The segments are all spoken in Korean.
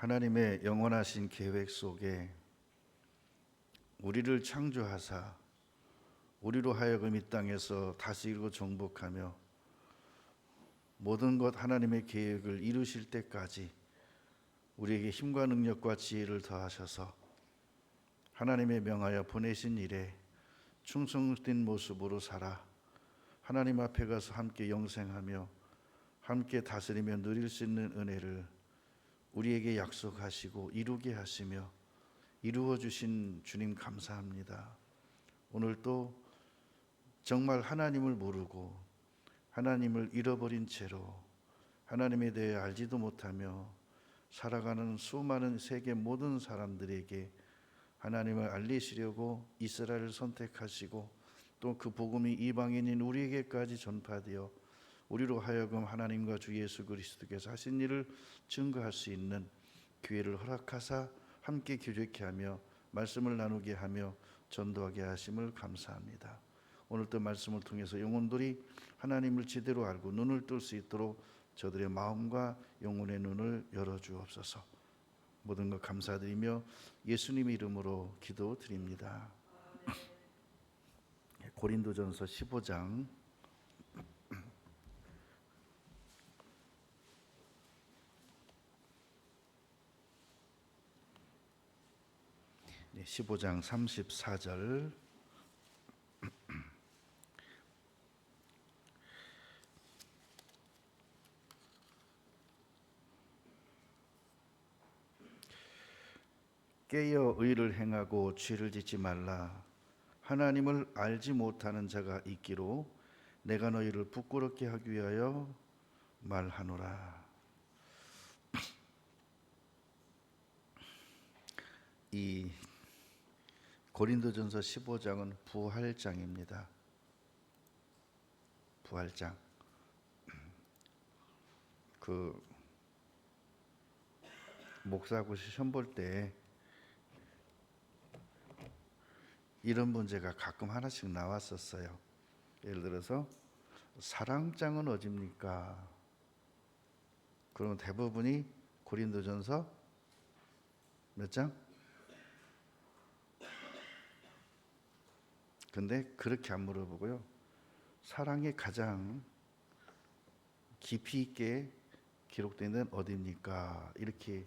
하나님의 영원하신 계획 속에 우리를 창조하사 우리로 하여금 이 땅에서 다스리고 정복하며 모든 것 하나님의 계획을 이루실 때까지 우리에게 힘과 능력과 지혜를 더하셔서 하나님의 명하여 보내신 일에 충성된 모습으로 살아 하나님 앞에 가서 함께 영생하며 함께 다스리며 누릴 수 있는 은혜를 우리에게 약속하시고 이루게 하시며 이루어 주신 주님 감사합니다. 오늘도 정말 하나님을 모르고 하나님을 잃어버린 채로 하나님에 대해 알지도 못하며 살아가는 수많은 세계 모든 사람들에게 하나님을 알리시려고 이스라엘을 선택하시고 또 그 복음이 이방인인 우리에게까지 전파되어 우리로 하여금 하나님과 주 예수 그리스도께서 하신 일을 증거할 수 있는 기회를 허락하사 함께 교제케 하며 말씀을 나누게 하며 전도하게 하심을 감사합니다. 오늘도 말씀을 통해서 영혼들이 하나님을 제대로 알고 눈을 뜰 수 있도록 저들의 마음과 영혼의 눈을 열어주옵소서. 모든 것 감사드리며 예수님의 이름으로 기도드립니다. 고린도전서 15장 15장 34절 깨어 의를 행하고 죄를 짓지 말라. 하나님을 알지 못하는 자가 있기로 내가 너희를 부끄럽게 하기 위하여 말하노라. 이 고린도전서 15장은 부활장입니다. 부활장. 그 목사고 시험 볼 때 이런 문제가 가끔 하나씩 나왔었어요. 예를 들어서 사랑장은 어디입니까? 그러면 대부분이 고린도전서 몇 장? 근데 그렇게 안 물어보고요. 사랑이 가장 깊이 있게 기록된 데는 어디입니까? 이렇게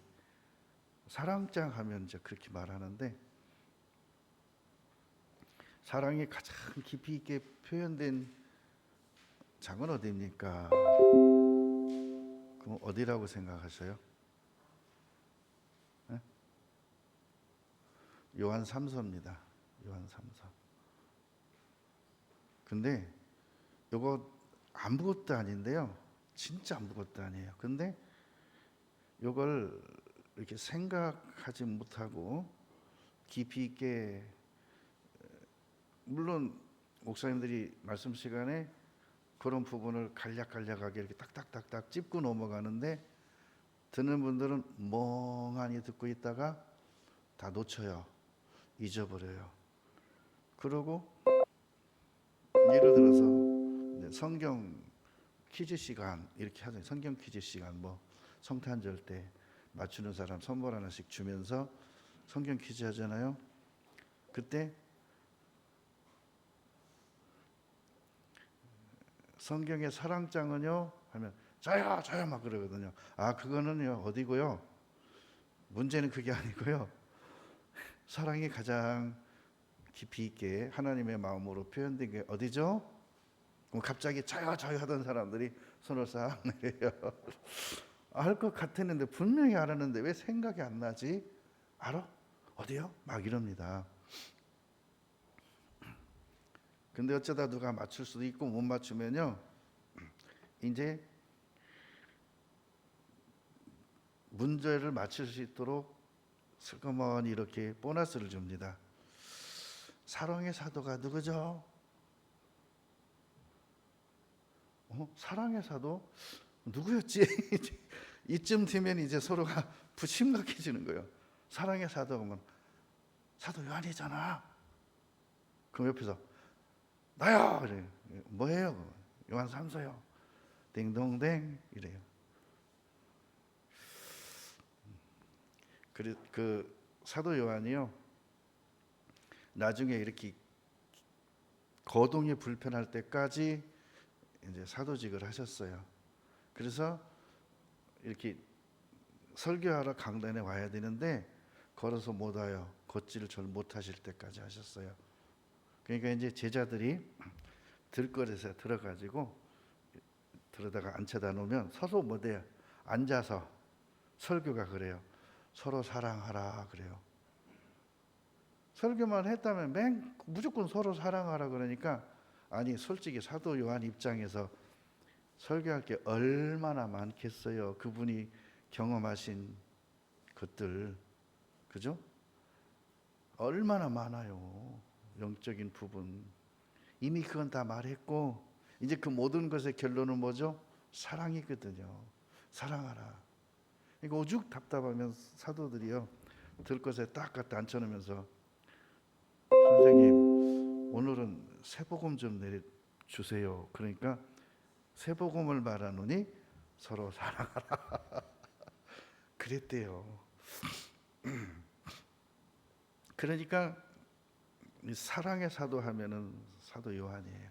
사랑장 하면 이제 그렇게 말하는데 사랑이 가장 깊이 있게 표현된 장은 어디입니까? 그럼 어디라고 생각하셔요? 네? 요한 3서입니다. 요한 3서. 근데 요거 아무것도 아닌데요. 진짜 아무것도 아니에요. 근데 요걸 이렇게 생각하지 못하고 깊이 있게, 물론 목사님들이 말씀 시간에 그런 부분을 간략하게 이렇게 딱딱딱딱 짚고 넘어가는데 듣는 분들은 멍하니 듣고 있다가 다 놓쳐요. 잊어버려요. 그러고 예를 들어서 성경 퀴즈 시간 이렇게 하죠. 성경 퀴즈 시간, 뭐 성탄절 때 맞추는 사람 선물 하나씩 주면서 성경 퀴즈 하잖아요. 그때 성경의 사랑장은요 하면 저요 막 그러거든요. 아, 그거는요 어디고요? 문제는 그게 아니고요. 사랑이 가장 깊이 있게 하나님의 마음으로 표현된 게 어디죠? 그럼 갑자기 저요 하던 사람들이 손을 싹 내려요. 알 것 같았는데, 분명히 알았는데 왜 생각이 안 나지? 알아? 어디요? 막 이럽니다. 근데 어쩌다 누가 맞출 수도 있고 못 맞추면요 이제 문제를 맞출 수 있도록 슬그머니 이렇게 보너스를 줍니다. 사랑의 사도가 누구죠? 사랑의 사도 누구였지? 이쯤 되면 이제 서로가 심각해지는 거예요. 사랑의 사도 보면 사도 요한이잖아. 그럼 옆에서 나요. 그래요. 뭐예요? 요한 3서요. 딩동댕 이래요. 그 사도 요한이요, 나중에 이렇게 거동이 불편할 때까지 이제 사도직을 하셨어요. 그래서 이렇게 설교하러 강단에 와야 되는데 걸어서 못 와요. 걷지를 잘 못하실 때까지 하셨어요. 그러니까 이제 제자들이 들거리에서 들어가지고 들어다가 앉혀다 놓으면 서서 못해요. 앉아서 설교가 그래요. 서로 사랑하라 그래요. 설교만 했다면 무조건 서로 사랑하라 그러니까, 아니 솔직히 사도 요한 입장에서 설교할 게 얼마나 많겠어요. 그분이 경험하신 것들, 그죠? 얼마나 많아요. 영적인 부분 이미 그건 다 말했고, 이제 그 모든 것의 결론은 뭐죠? 사랑이거든요. 사랑하라. 그러니까 오죽 답답하면 사도들이요, 들것에 딱 갖다 앉혀놓으면서 선생님 오늘은 세복음 좀 내려주세요. 그러니까 세복음을 말하노니 서로 사랑하라 그랬대요. 그러니까 사랑의 사도 하면은 사도 요한이에요.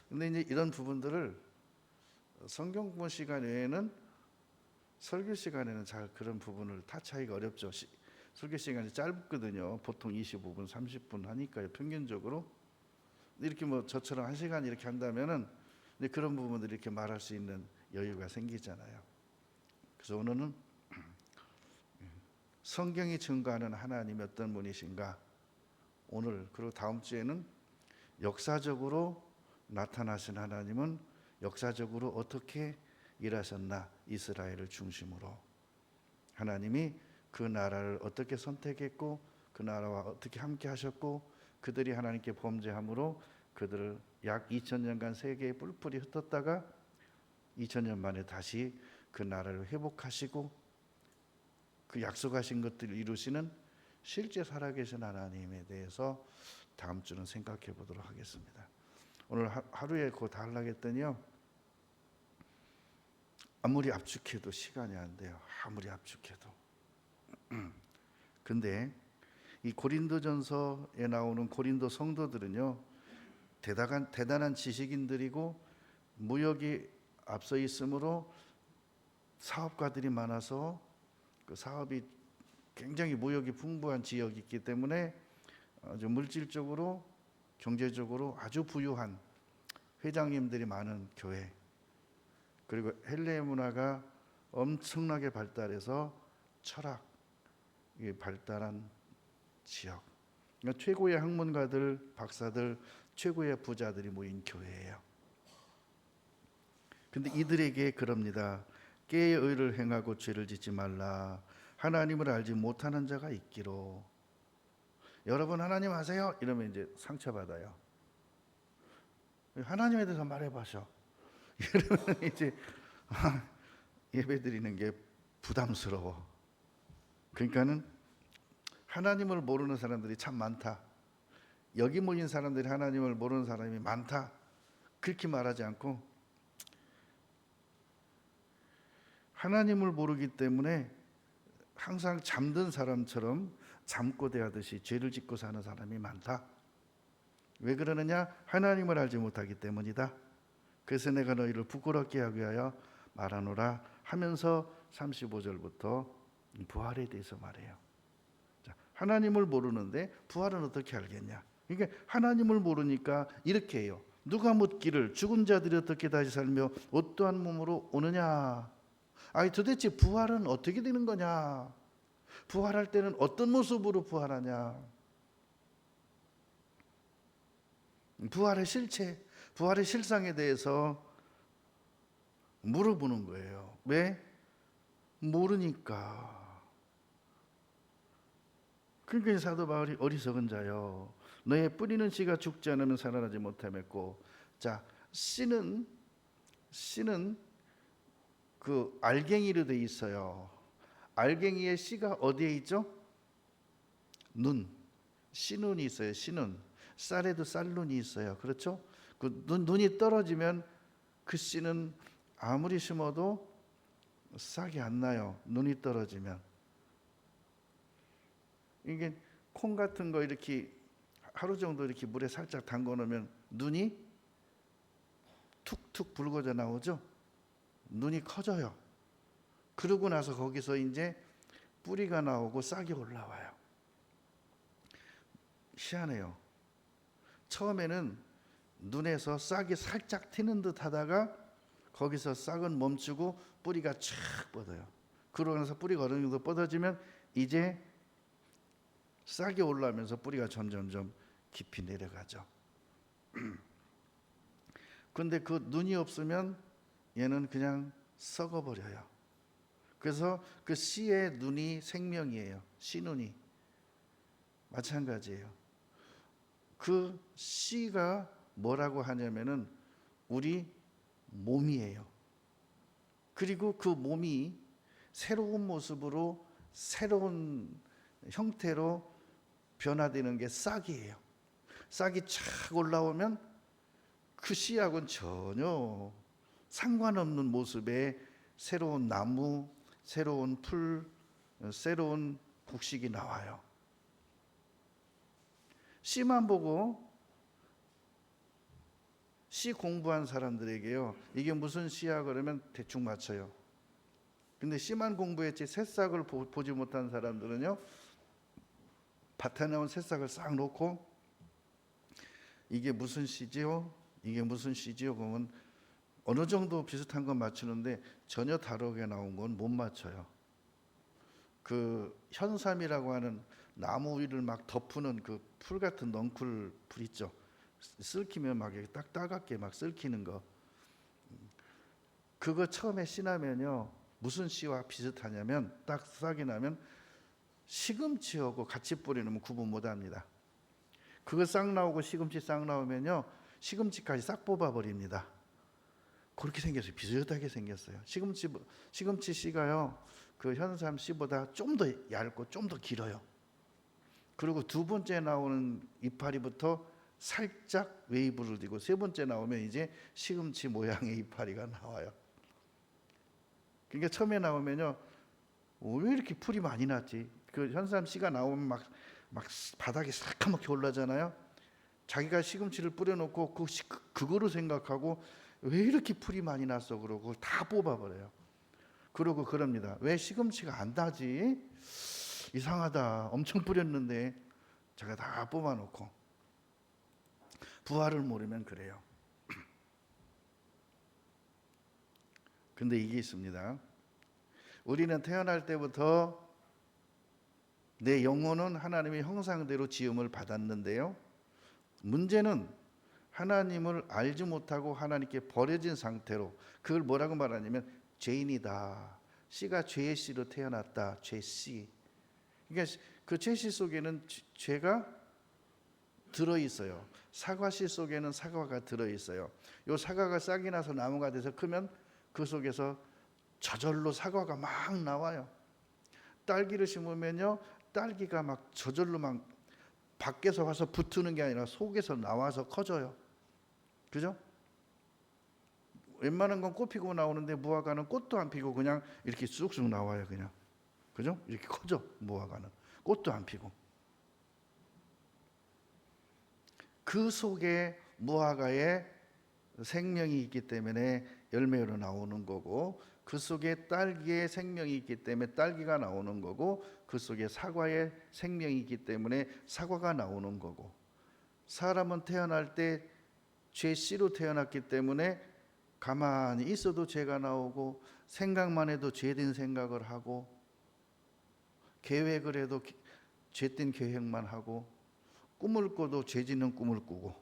근데 이제 이런 부분들을 성경 공부 시간 외에는, 설교 시간에는 잘 그런 부분을 타치하기가 어렵죠. 설교 시간이 짧거든요. 보통 25분, 30분 하니까요. 평균적으로. 이렇게 뭐 저처럼 1시간 이렇게 한다면은 그런 부분들 이렇게 말할 수 있는 여유가 생기잖아요. 그래서 오늘은 성경이 증거하는 하나님이 어떤 분이신가, 오늘 그리고 다음 주에는 역사적으로 나타나신 하나님은 역사적으로 어떻게 일하셨나, 이스라엘을 중심으로 하나님이 그 나라를 어떻게 선택했고 그 나라와 어떻게 함께 하셨고, 그들이 하나님께 범죄함으로 그들을 약 2000년간 세계에 뿔뿔이 흩었다가 2000년 만에 다시 그 나라를 회복하시고 그 약속하신 것들을 이루시는 실제 살아계신 하나님에 대해서 다음 주는 생각해 보도록 하겠습니다. 오늘 하루에 그거 다 하려고 했더니요, 아무리 압축해도 시간이 안 돼요. 아무리 압축해도. 근데 이 고린도전서에 나오는 고린도 성도들은요, 대단한 지식인들이고 무역이 앞서 있으므로 사업가들이 많아서 그 사업이 굉장히 무역이 풍부한 지역이 있기 때문에 아주 물질적으로 경제적으로 아주 부유한 회장님들이 많은 교회, 그리고 헬레 문화가 엄청나게 발달해서 철학이 발달한 지역, 그러니까 최고의 학문가들, 박사들, 최고의 부자들이 모인 교회예요. 근데 이들에게 그럽니다. 깨의 의를 행하고 죄를 짓지 말라. 하나님을 알지 못하는 자가 있기로. 여러분 하나님 아세요? 이러면 이제 상처받아요. 하나님에 대해서 말해봐셔. 이러면 이제 예배 드리는 게 부담스러워. 그러니까는 하나님을 모르는 사람들이 참 많다. 여기 모인 사람들이 하나님을 모르는 사람이 많다. 그렇게 말하지 않고, 하나님을 모르기 때문에 항상 잠든 사람처럼 잠꼬대하듯이 죄를 짓고 사는 사람이 많다. 왜 그러느냐? 하나님을 알지 못하기 때문이다. 그래서 내가 너희를 부끄럽게 하기 위하여 말하노라 하면서 35절부터 부활에 대해서 말해요. 자, 하나님을 모르는데 부활은 어떻게 알겠냐? 그러니까 하나님을 모르니까 이렇게 해요. 누가 묻기를 죽은 자들이 어떻게 다시 살며 어떠한 몸으로 오느냐? 아니 도대체 부활은 어떻게 되는 거냐? 부활할 때는 어떤 모습으로 부활하냐? 부활의 실체, 부활의 실상에 대해서 물어보는 거예요. 왜? 모르니까. 그러니까 사도 바울이 어리석은 자여, 너의 뿌리는 씨가 죽지 않으면 살아나지 못하겠고. 자, 씨는 그 알갱이로 돼 있어요. 알갱이의 씨가 어디에 있죠? 눈, 씨눈이 있어요. 씨눈. 쌀에도 쌀눈이 있어요. 그렇죠? 그 눈이 떨어지면 그 씨는 아무리 심어도 싹이 안 나요. 눈이 떨어지면. 이게 콩 같은 거 이렇게 하루 정도 이렇게 물에 살짝 담궈 놓으면 눈이 툭툭 붉어져 나오죠. 눈이 커져요. 그러고 나서 거기서 이제 뿌리가 나오고 싹이 올라와요. 희한해요. 처음에는 눈에서 싹이 살짝 튀는 듯 하다가 거기서 싹은 멈추고 뿌리가 쫙 뻗어요. 그러고 나서 뿌리가 어느 정도 뻗어지면 이제 싹이 올라오면서 뿌리가 점점점 깊이 내려가죠. 그런데 그 눈이 없으면 얘는 그냥 썩어버려요. 그래서 그 씨의 눈이 생명이에요. 씨눈이 마찬가지예요. 그 씨가 뭐라고 하냐면은 우리 몸이에요. 그리고 그 몸이 새로운 모습으로 새로운 형태로 변화되는 게 싹이에요. 싹이 착 올라오면 그 씨하고는 전혀 상관없는 모습의 새로운 나무, 새로운 풀, 새로운 곡식이 나와요. 씨만 보고 씨 공부한 사람들에게요, 이게 무슨 씨야 그러면 대충 맞춰요. 근데 씨만 공부했지 새싹을 보지 못한 사람들은요, 밭에 나온 새싹을 싹 놓고 이게 무슨 씨지요? 이게 무슨 씨지요? 그러면 어느 정도 비슷한 건 맞추는데 전혀 다르게 나온 건 못 맞춰요. 그 현삼이라고 하는 나무 위를 막 덮는 그 풀 같은 넝쿨 풀 있죠. 썩히면 막 딱 따갑게 막 썩히는 거. 그거 처음에 씨 나면요, 무슨 씨와 비슷하냐면 딱 싹이 나면 시금치하고 같이 뿌리면 구분 못합니다. 그거 싹 나오고 시금치 싹 나오면요, 시금치까지 싹 뽑아버립니다. 그렇게 생겼어요. 비슷하게 생겼어요. 시금치 씨가요, 그 현삼 씨보다 좀 더 얇고 좀 더 길어요. 그리고 두 번째 나오는 이파리부터 살짝 웨이브를 띠고 세 번째 나오면 이제 시금치 모양의 이파리가 나와요. 그러니까 처음에 나오면요, 왜 이렇게 풀이 많이 났지? 그 현삼 씨가 나오면 막 바닥에 새카맣게 올라잖아요. 자기가 시금치를 뿌려놓고 그거로 생각하고 왜 이렇게 풀이 많이 났어 그러고 다 뽑아버려요. 그러고 그럽니다. 왜 시금치가 안 나지? 이상하다. 엄청 뿌렸는데 제가 다 뽑아놓고. 부활을 모르면 그래요. 근데 이게 있습니다. 우리는 태어날 때부터 내 영혼은 하나님의 형상대로 지음을 받았는데요, 문제는 하나님을 알지 못하고 하나님께 버려진 상태로, 그걸 뭐라고 말하냐면 죄인이다. 씨가 죄의 씨로 태어났다. 죄씨. 그러니까 그 죄씨 속에는 죄가 들어있어요. 사과씨 속에는 사과가 들어있어요. 요 사과가 싹이 나서 나무가 돼서 크면 그 속에서 저절로 사과가 막 나와요. 딸기를 심으면요, 딸기가 막 저절로 막 밖에서 와서 붙는 게 아니라 속에서 나와서 커져요. 그죠? 웬만한 건 꽃 피고 나오는데 무화과는 꽃도 안 피고 그냥 이렇게 쑥쑥 나와요. 그냥. 그죠? 이렇게 커져. 무화과는 꽃도 안 피고. 그 속에 무화과에 생명이 있기 때문에 열매로 나오는 거고, 그 속에 딸기의 생명이 있기 때문에 딸기가 나오는 거고, 그 속에 사과의 생명이 있기 때문에 사과가 나오는 거고, 사람은 태어날 때 죄씨로 태어났기 때문에 가만히 있어도 죄가 나오고, 생각만 해도 죄된 생각을 하고, 계획을 해도 죄된 계획만 하고, 꿈을 꿔도 죄 짓는 꿈을 꾸고.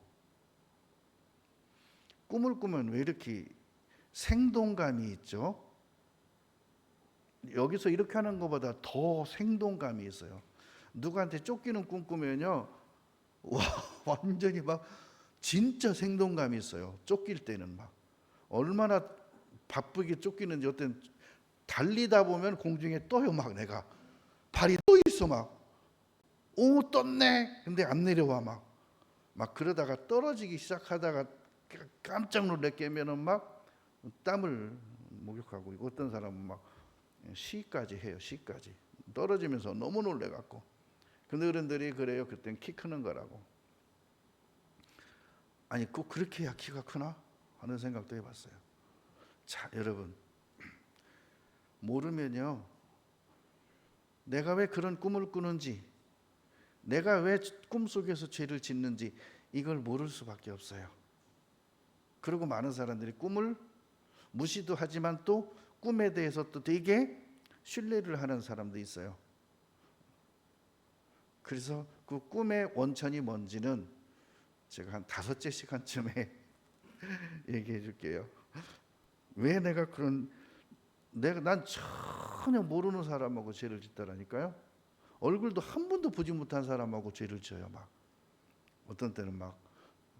꿈을 꾸면 왜 이렇게 생동감이 있죠? 여기서 이렇게 하는 것보다 더 생동감이 있어요. 누구한테 쫓기는 꿈 꾸면요, 와, 완전히 막 진짜 생동감이 있어요. 쫓길 때는 막 얼마나 바쁘게 쫓기는지. 어떤 달리다 보면 공중에 떠요. 막 내가 발이 떠 있어. 막 오, 떴네. 근데 안 내려와. 막 그러다가 떨어지기 시작하다가 깜짝 놀래 깨면은 막 땀을 목욕하고, 어떤 사람은 막 시까지 해요. 시까지 떨어지면서 너무 놀래갖고. 근데 어른들이 그래요. 그땐 키 크는 거라고. 아니 꼭 그렇게 해야 키가 크나 하는 생각도 해봤어요. 자, 여러분, 모르면요, 내가 왜 그런 꿈을 꾸는지, 내가 왜 꿈속에서 죄를 짓는지 이걸 모를 수밖에 없어요. 그리고 많은 사람들이 꿈을 무시도 하지만 또 꿈에 대해서 또 되게 신뢰를 하는 사람도 있어요. 그래서 그 꿈의 원천이 뭔지는 제가 한 5시간쯤에 얘기해 줄게요. 왜 내가 난 전혀 모르는 사람하고 죄를 짓더라니까요. 얼굴도 한 번도 보지 못한 사람하고 죄를 져요. 막 어떤 때는 막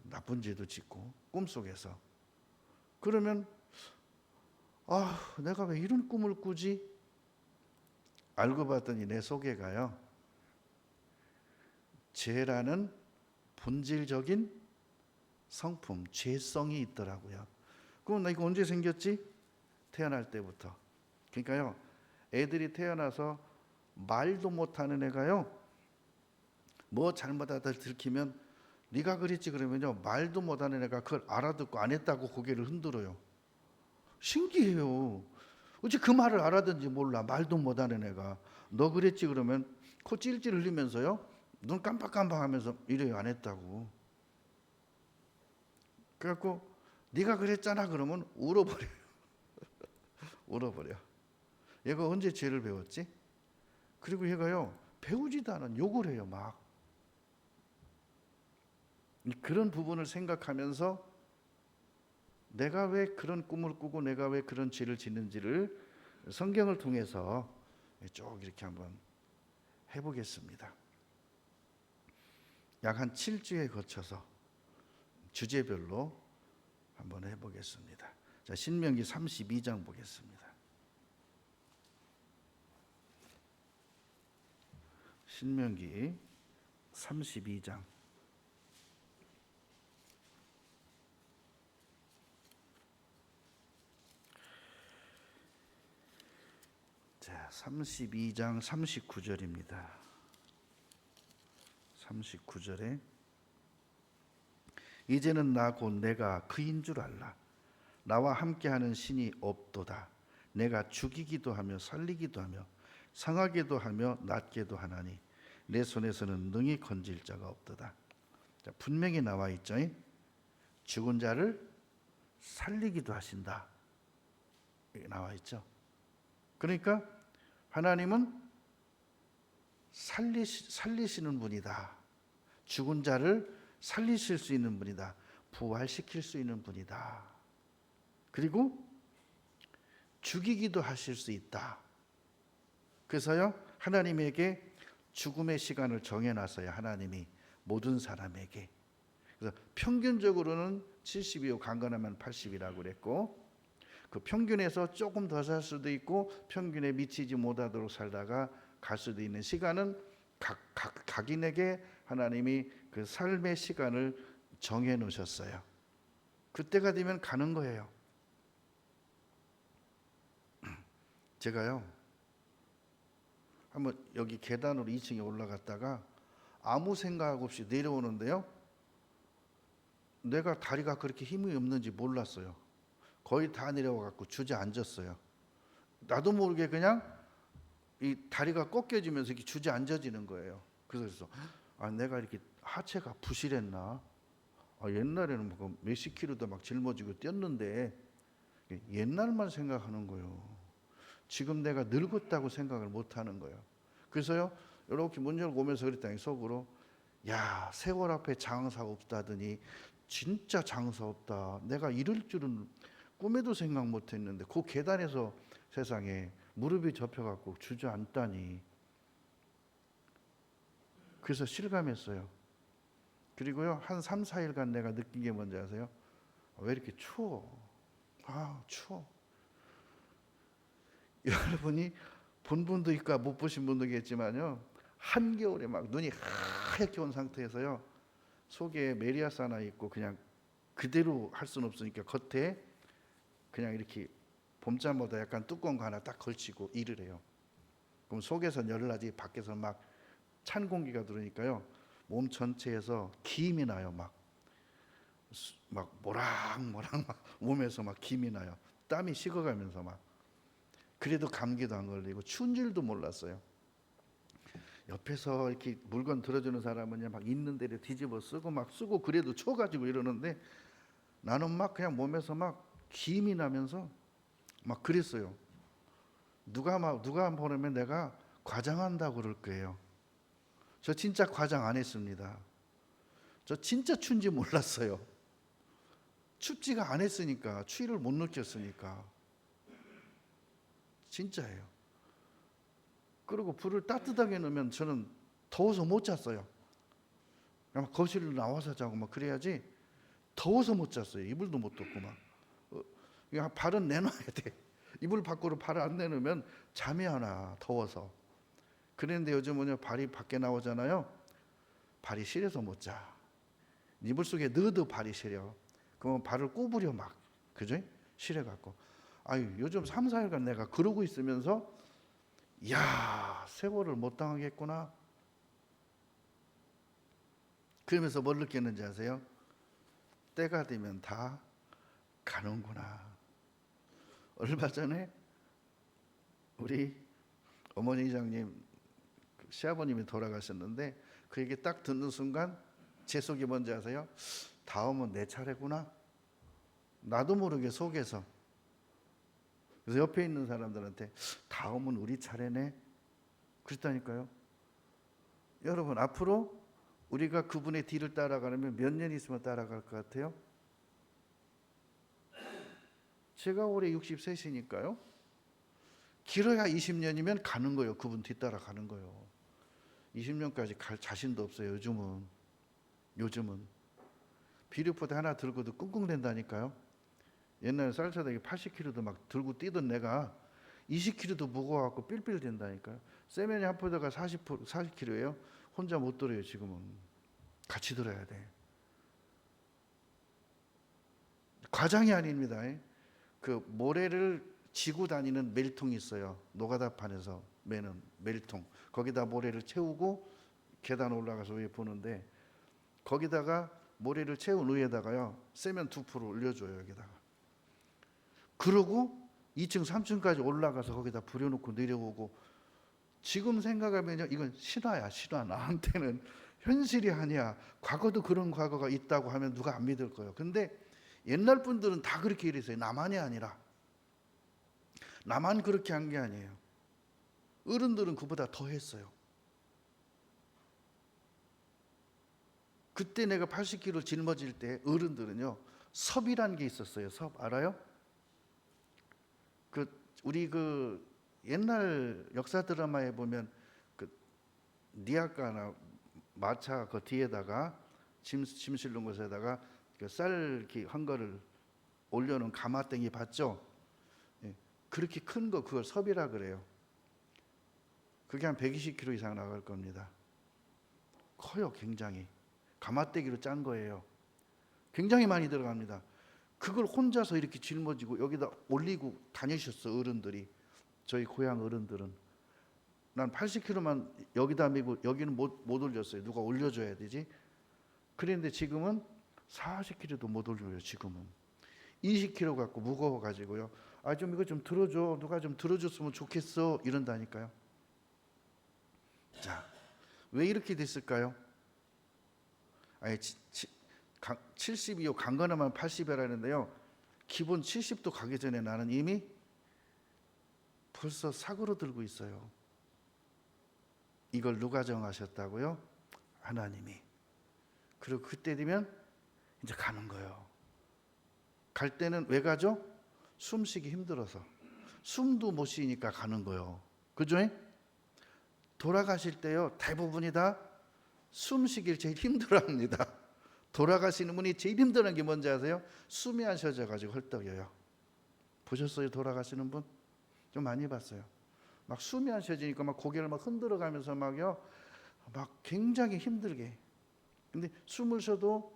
나쁜 죄도 짓고 꿈속에서. 그러면 내가 왜 이런 꿈을 꾸지? 알고 봤더니 내 속에가요, 죄라는 본질적인 성품, 죄성이 있더라고요. 그럼 나 이거 언제 생겼지? 태어날 때부터. 그러니까요, 애들이 태어나서 말도 못하는 애가요, 뭐 잘못하다 들키면 네가 그랬지 그러면요, 말도 못하는 애가 그걸 알아듣고 안 했다고 고개를 흔들어요. 신기해요. 어째 그 말을 알아듣는지 몰라. 말도 못하는 애가 너 그랬지 그러면 코 찔찔 흘리면서요, 눈 깜빡깜빡하면서 이래요. 안 했다고. 그래갖고 네가 그랬잖아 그러면 울어버려요. 울어버려. 얘가 언제 죄를 배웠지? 그리고 얘가요, 배우지도 않은 욕을 해요. 막 그런 부분을 생각하면서 내가 왜 그런 꿈을 꾸고 내가 왜 그런 죄를 짓는지를 성경을 통해서 쭉 이렇게 한번 해보겠습니다. 약 한 7주에 거쳐서 주제별로 한번 해보겠습니다. 자, 신명기 32장 보겠습니다. 신명기 32장. 자, 32장 39절입니다. 39절에 이제는 나 곧 내가 그인 줄 알라. 나와 함께하는 신이 없도다. 내가 죽이기도 하며 살리기도 하며 상하게도 하며 낫게도 하나니 내 손에서는 능히 건질 자가 없도다. 자, 분명히 나와 있죠. 죽은 자를 살리기도 하신다. 나와 있죠. 그러니까 하나님은 살리시는 분이다. 죽은 자를 살리실 수 있는 분이다. 부활시킬 수 있는 분이다. 그리고 죽이기도 하실 수 있다. 그래서요, 하나님에게 죽음의 시간을 정해놨어요. 하나님이 모든 사람에게. 그래서 평균적으로는 70이요, 강건하면 80이라고 그랬고, 그 평균에서 조금 더 살 수도 있고 평균에 미치지 못하도록 살다가 갈 수도 있는 시간은 각인에게 하나님이 그 삶의 시간을 정해 놓으셨어요. 그때가 되면 가는 거예요. 제가요, 한번 여기 계단으로 2층에 올라갔다가 아무 생각 없이 내려오는데요, 내가 다리가 그렇게 힘이 없는지 몰랐어요. 거의 다 내려와갖고 주저앉았어요. 나도 모르게 그냥 이 다리가 꺾여지면서 이렇게 주저앉아지는 거예요. 그래서 내가 이렇게 하체가 부실했나? 옛날에는 뭐 몇십 킬로도 막 짊어지고 뛰었는데 옛날만 생각하는 거예요. 지금 내가 늙었다고 생각을 못 하는 거예요. 그래서요, 이렇게 문 열고 오면서 그랬더니 속으로, 야, 세월 앞에 장사 없다더니 진짜 장사 없다. 내가 이럴 줄은 꿈에도 생각 못 했는데 그 계단에서 세상에 무릎이 접혀갖고 주저앉다니. 그래서 실감했어요. 그리고요, 한 3, 4일간 내가 느낀 게 뭔지 아세요? 왜 이렇게 추워? 추워. 여러분이 본 분도 있고 못 보신 분도 있겠지만요, 한겨울에 막 눈이 하얗게 온 상태에서요, 속에 메리아스 하나 있고 그냥 그대로 할 수는 없으니까 겉에 그냥 이렇게 봄잠보다 약간 두꺼운 거 하나 딱 걸치고 일을 해요. 그럼 속에서 열을 나지 밖에서 막 찬 공기가 들어오니까요. 몸 전체에서 김이 나요. 막 모락모락 막 몸에서 막 김이 나요. 땀이 식어가면서 막. 그래도 감기도 안 걸리고 추운 줄도 몰랐어요. 옆에서 이렇게 물건 들어주는 사람은 막 있는 대로 뒤집어 쓰고 막 쓰고 그래도 쳐가지고 이러는데 나는 막 그냥 몸에서 막 김이 나면서 막 그랬어요. 누가 보면 내가 과장한다고 그럴 거예요. 저 진짜 과장 안 했습니다. 저 진짜 추운지 몰랐어요. 춥지가 않았으니까, 추위를 못 느꼈으니까. 진짜예요. 그리고 불을 따뜻하게 넣으면 저는 더워서 못 잤어요. 그냥 거실로 나와서 자고 막 그래야지 더워서 못 잤어요. 이불도 못 덮고 막. 그냥 발은 내놔야 돼. 이불 밖으로 발을 안 내놓으면 잠이 안 와, 더워서. 그런데 요즘은요, 발이 밖에 나오잖아요. 발이 시려서 못 자. 이불 속에 넣어도 발이 시려. 그러면 발을 구부려 막, 그죠? 시려갖고. 아유, 요즘 3, 4일간 내가 그러고 있으면서, 야, 세월을 못 당하겠구나. 그러면서 뭘 느꼈는지 아세요? 때가 되면 다 가는구나. 얼마 전에 우리 어머니 이장님 시아버님이 돌아가셨는데 그 얘기 딱 듣는 순간 제 속이 뭔지 아세요? 다음은 내 차례구나. 나도 모르게 속에서. 그래서 옆에 있는 사람들한테 다음은 우리 차례네. 그랬다니까요. 여러분, 앞으로 우리가 그분의 뒤를 따라가려면 몇 년 있으면 따라갈 것 같아요? 제가 올해 63이니까요. 길어야 20년이면 가는 거예요. 그분 뒤따라 가는 거예요. 20년까지 갈 자신도 없어요. 요즘은 비료포대 하나 들고도 끙끙댄다니까요. 옛날에 쌀차대기 80kg도 막 들고 뛰던 내가 20kg도 무거워갖고 삘삘 된다니까요. 세면이 한 포대가 40kg예요. 혼자 못 들어요. 지금은 같이 들어야 돼. 과장이 아닙니다. 그 모래를 지고 다니는 멜통이 있어요. 노가다판에서 매는 멜통. 거기다 모래를 채우고 계단 올라가서 위에 보는데 거기다가 모래를 채운 위에다가요. 세면 2% 올려줘요. 여기다가. 그러고 2층 3층까지 올라가서 거기다 부려놓고 내려오고 지금 생각하면 이건 실화야. 실화. 나한테는 현실이 아니야. 과거도 그런 과거가 있다고 하면 누가 안 믿을 거예요. 근데 옛날 분들은 다 그렇게 일했어요. 나만이 아니라. 나만 그렇게 한 게 아니에요. 어른들은 그보다 더 했어요. 그때 내가 80kg 짊어질 때 어른들은요. 섭이란 게 있었어요. 섭 알아요? 우리 옛날 역사 드라마에 보면 니아까나 마차 그 뒤에다가 짐 실는 곳에다가 쌀 한 거를 올려놓은 가마땡이 봤죠? 예, 그렇게 큰 거 그걸 섭이라 그래요. 그게 한 120kg 이상 나갈 겁니다. 커요, 굉장히. 가마떼기로 짠 거예요. 굉장히 많이 들어갑니다. 그걸 혼자서 이렇게 짊어지고 여기다 올리고 다니셨어, 어른들이. 저희 고향 어른들은. 난 80kg만 여기다 메고 여기는 못 올렸어요. 누가 올려줘야 되지. 그런데 지금은 40kg도 못 올려요. 지금은 20kg 갖고 무거워가지고요. 좀 이거 좀 들어줘. 누가 좀 들어줬으면 좋겠어. 이런다니까요. 자, 왜 이렇게 됐을까요? 70이요. 강건하면 80이라는데요. 기본 70도 가기 전에 나는 이미 벌써 사고로 들고 있어요. 이걸 누가 정하셨다고요? 하나님이. 그리고 그때 되면 이제 가는 거예요. 갈 때는 왜 가죠? 숨쉬기 힘들어서. 숨도 못 쉬니까 가는 거예요. 그죠? 돌아가실 때요. 대부분이 다 숨쉬기를 제일 힘들어합니다. 돌아가시는 분이 제일 힘들어하는 게 뭔지 아세요? 숨이 안 쉬어져가지고 헐떡여요. 보셨어요? 돌아가시는 분? 좀 많이 봤어요. 막 숨이 안 쉬어지니까 막 고개를 막 흔들어가면서 막요. 막 굉장히 힘들게. 근데 숨을 쉬어도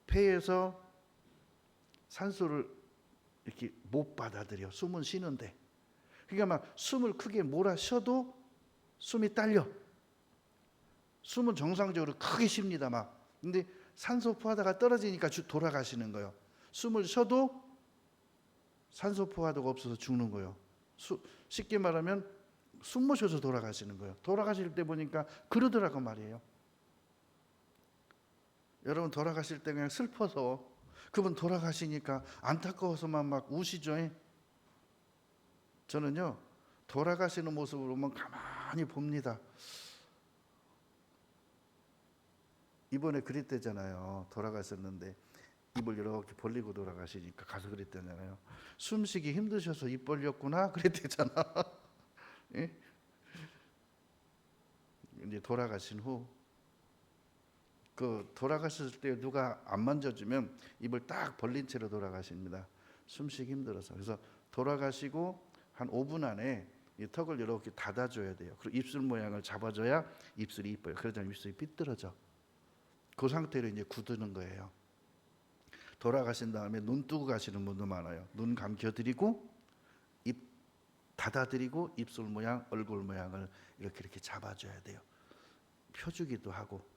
폐에서 산소를 이렇게 못 받아들여. 숨은 쉬는데. 그러니까 막 숨을 크게 몰아 쉬어도 숨이 딸려. 숨은 정상적으로 크게 쉽니다 막. 근데 산소 포화도가 떨어지니까 돌아가시는 거예요. 숨을 쉬어도 산소 포화도가 없어서 죽는 거예요. 쉽게 말하면 숨 못 쉬어서 돌아가시는 거예요. 돌아가실 때 보니까 그러더라고 말이에요. 여러분 돌아가실 때 그냥 슬퍼서, 그분 돌아가시니까 안타까워서만 막 우시죠. 저는요 돌아가시는 모습을 보면 가만히 봅니다. 이번에 그랬대잖아요. 돌아가셨는데 입을 이렇게 벌리고 돌아가시니까 가서 그랬대잖아요. 숨쉬기 힘드셔서 입 벌렸구나 그랬대잖아. 예? 이제 돌아가신 후 그 돌아가셨을 때 누가 안 만져주면 입을 딱 벌린 채로 돌아가십니다. 숨쉬기 힘들어서. 그래서 돌아가시고 한 5분 안에 이 턱을 이렇게 닫아줘야 돼요. 그리고 입술 모양을 잡아줘야 입술이 이뻐요. 그러지 않으면 입술이 삐뚤어져. 그 상태로 이제 굳는 거예요. 돌아가신 다음에 눈 뜨고 가시는 분도 많아요. 눈 감겨드리고 입 닫아드리고 입술 모양, 얼굴 모양을 이렇게 잡아줘야 돼요. 펴주기도 하고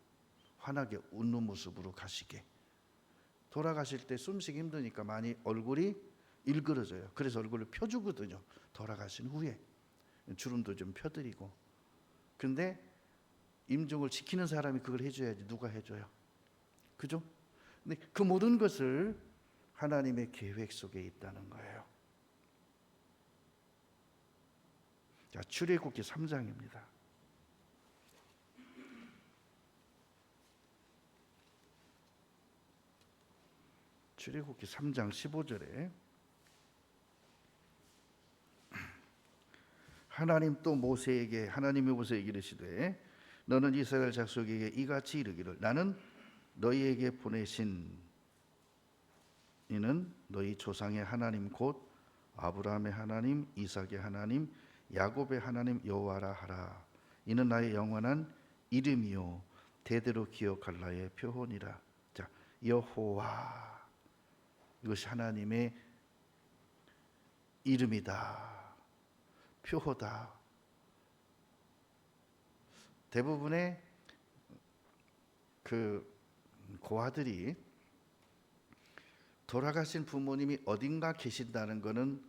환하게 웃는 모습으로 가시게. 돌아가실 때 숨쉬기 힘드니까 많이 얼굴이 일그러져요. 그래서 얼굴을 펴주거든요. 돌아가신 후에 주름도 좀 펴드리고. 근데 임종을 지키는 사람이 그걸 해줘야지 누가 해줘요? 그죠? 근데 그 모든 것을 하나님의 계획 속에 있다는 거예요. 자, 출애굽기 3장입니다. 출애굽기 3장 15절에 하나님 또 모세에게, 하나님이 모세에게 이르시되 너는 이스라엘 족속에게 이같이 이르기를 나는 너희에게 보내신 이는 너희 조상의 하나님 곧 아브라함의 하나님, 이삭의 하나님, 야곱의 하나님 여호와라 하라. 이는 나의 영원한 이름이요 대대로 기억할 나의 표본이라. 자, 여호와, 이것이 하나님의 이름이다, 표호다. 대부분의 그 고아들이 돌아가신 부모님이 어딘가 계신다는 것은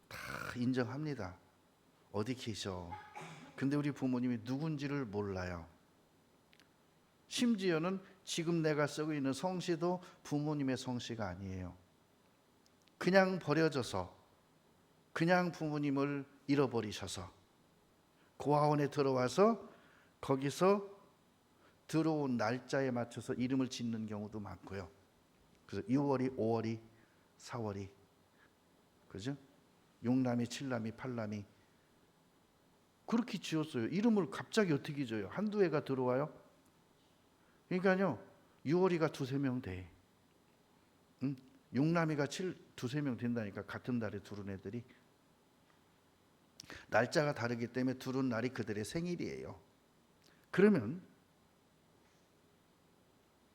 다 인정합니다. 어디 계셔. 근데 우리 부모님이 누군지를 몰라요. 심지어는 지금 내가 쓰고 있는 성씨도 부모님의 성씨가 아니에요. 그냥 버려져서, 그냥 부모님을 잃어버리셔서 고아원에 들어와서 거기서 들어온 날짜에 맞춰서 이름을 짓는 경우도 많고요. 그래서 6월이 5월이 4월이, 그죠? 6남이 7남이 8남이 그렇게 지었어요. 이름을 갑자기 어떻게 지어요? 한두 해가 들어와요? 그러니까요 6월이가 두세 명 돼. 6남이가 두세 명 된다니까. 같은 달에 두른 애들이. 날짜가 다르기 때문에 두른 날이 그들의 생일이에요.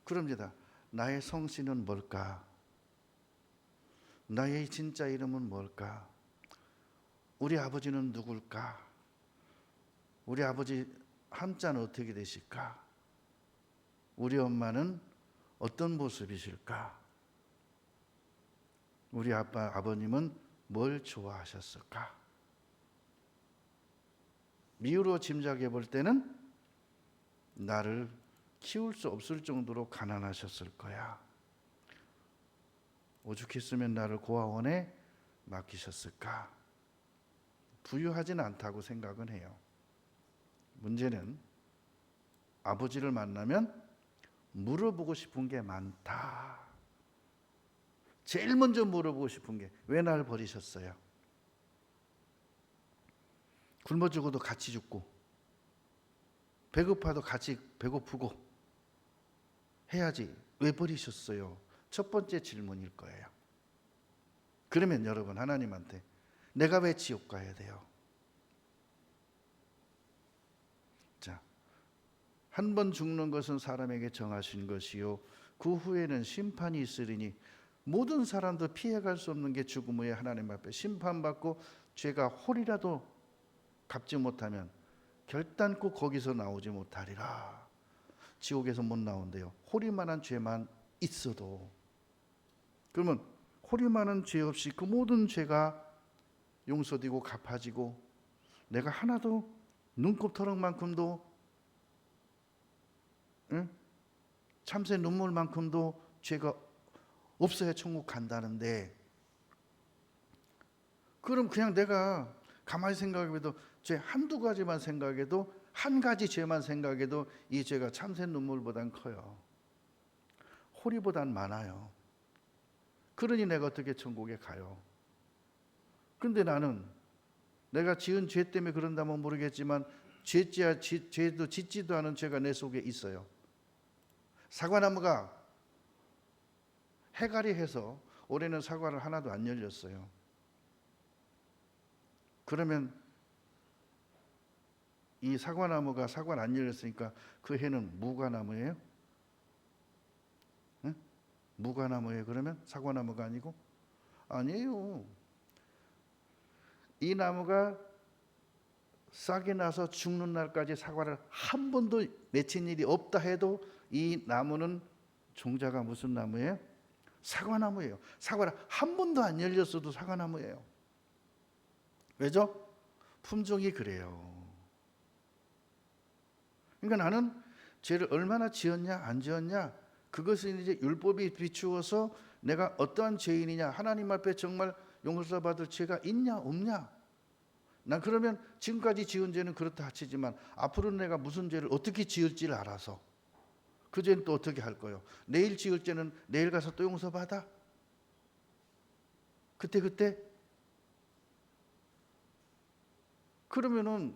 그럽니다. 나의 성씨는 뭘까? 나의 진짜 이름은 뭘까? 우리 아버지는 누굴까? 우리 아버지 한자는 어떻게 되실까? 우리 엄마는 어떤 모습이실까? 우리 아버님은 뭘 좋아하셨을까? 미유로 짐작해 볼 때는 나를 키울 수 없을 정도로 가난하셨을 거야. 오죽했으면 나를 고아원에 맡기셨을까? 부유하진 않다고 생각은 해요. 문제는 아버지를 만나면 물어보고 싶은 게 많다. 제일 먼저 물어보고 싶은 게 왜 날 버리셨어요? 굶어 죽어도 같이 죽고 배고파도 같이 배고프고 해야지 왜 버리셨어요? 첫 번째 질문일 거예요. 그러면 여러분 하나님한테 내가 왜 지옥 가야 돼요? 자, 한 번 죽는 것은 사람에게 정하신 것이요 그 후에는 심판이 있으리니 모든 사람도 피해갈 수 없는 게 죽음 후에 하나님 앞에 심판받고 죄가 홀이라도 갚지 못하면 결단코 거기서 나오지 못하리라. 지옥에서 못 나온대요. 홀이만한 죄만 있어도. 그러면 홀이만한 죄 없이 그 모든 죄가 용서되고 갚아지고 내가 하나도 눈곱터럭만큼도 참새 눈물만큼도 죄가 없어야 천국 간다는데, 그럼 그냥 내가 가만히 생각해도 죄 한두 가지만 생각해도, 한 가지 죄만 생각해도 이 죄가 참새 눈물보단 커요. 호리보단 많아요. 그러니 내가 어떻게 천국에 가요? 근데 나는 내가 지은 죄 때문에 그런다면 모르겠지만 죄도 짓지도 않은 죄가 내 속에 있어요. 사과나무가 해갈이 해서 올해는 사과를 하나도 안 열렸어요. 그러면 이 사과나무가 사과를 안 열렸으니까 그 해는 무화과나무예요? 응? 무화과나무예요? 그러면 사과나무가 아니고? 아니에요. 이 나무가 싹이 나서 죽는 날까지 사과를 한 번도 맺힌 일이 없다 해도 이 나무는 종자가 무슨 나무예요? 사과나무예요. 사과를 한 번도 안 열렸어도 사과나무예요. 왜죠? 품종이 그래요. 그러니까 나는 죄를 얼마나 지었냐 안 지었냐, 그것은 이제 율법이 비추어서 내가 어떠한 죄인이냐, 하나님 앞에 정말 용서받을 죄가 있냐 없냐. 난 그러면 지금까지 지은 죄는 그렇다 치지만 앞으로는 내가 무슨 죄를 어떻게 지을지를 알아서 그 죄는 또 어떻게 할 거예요? 내일 지을 죄는 내일 가서 또 용서받아? 그때 그러면은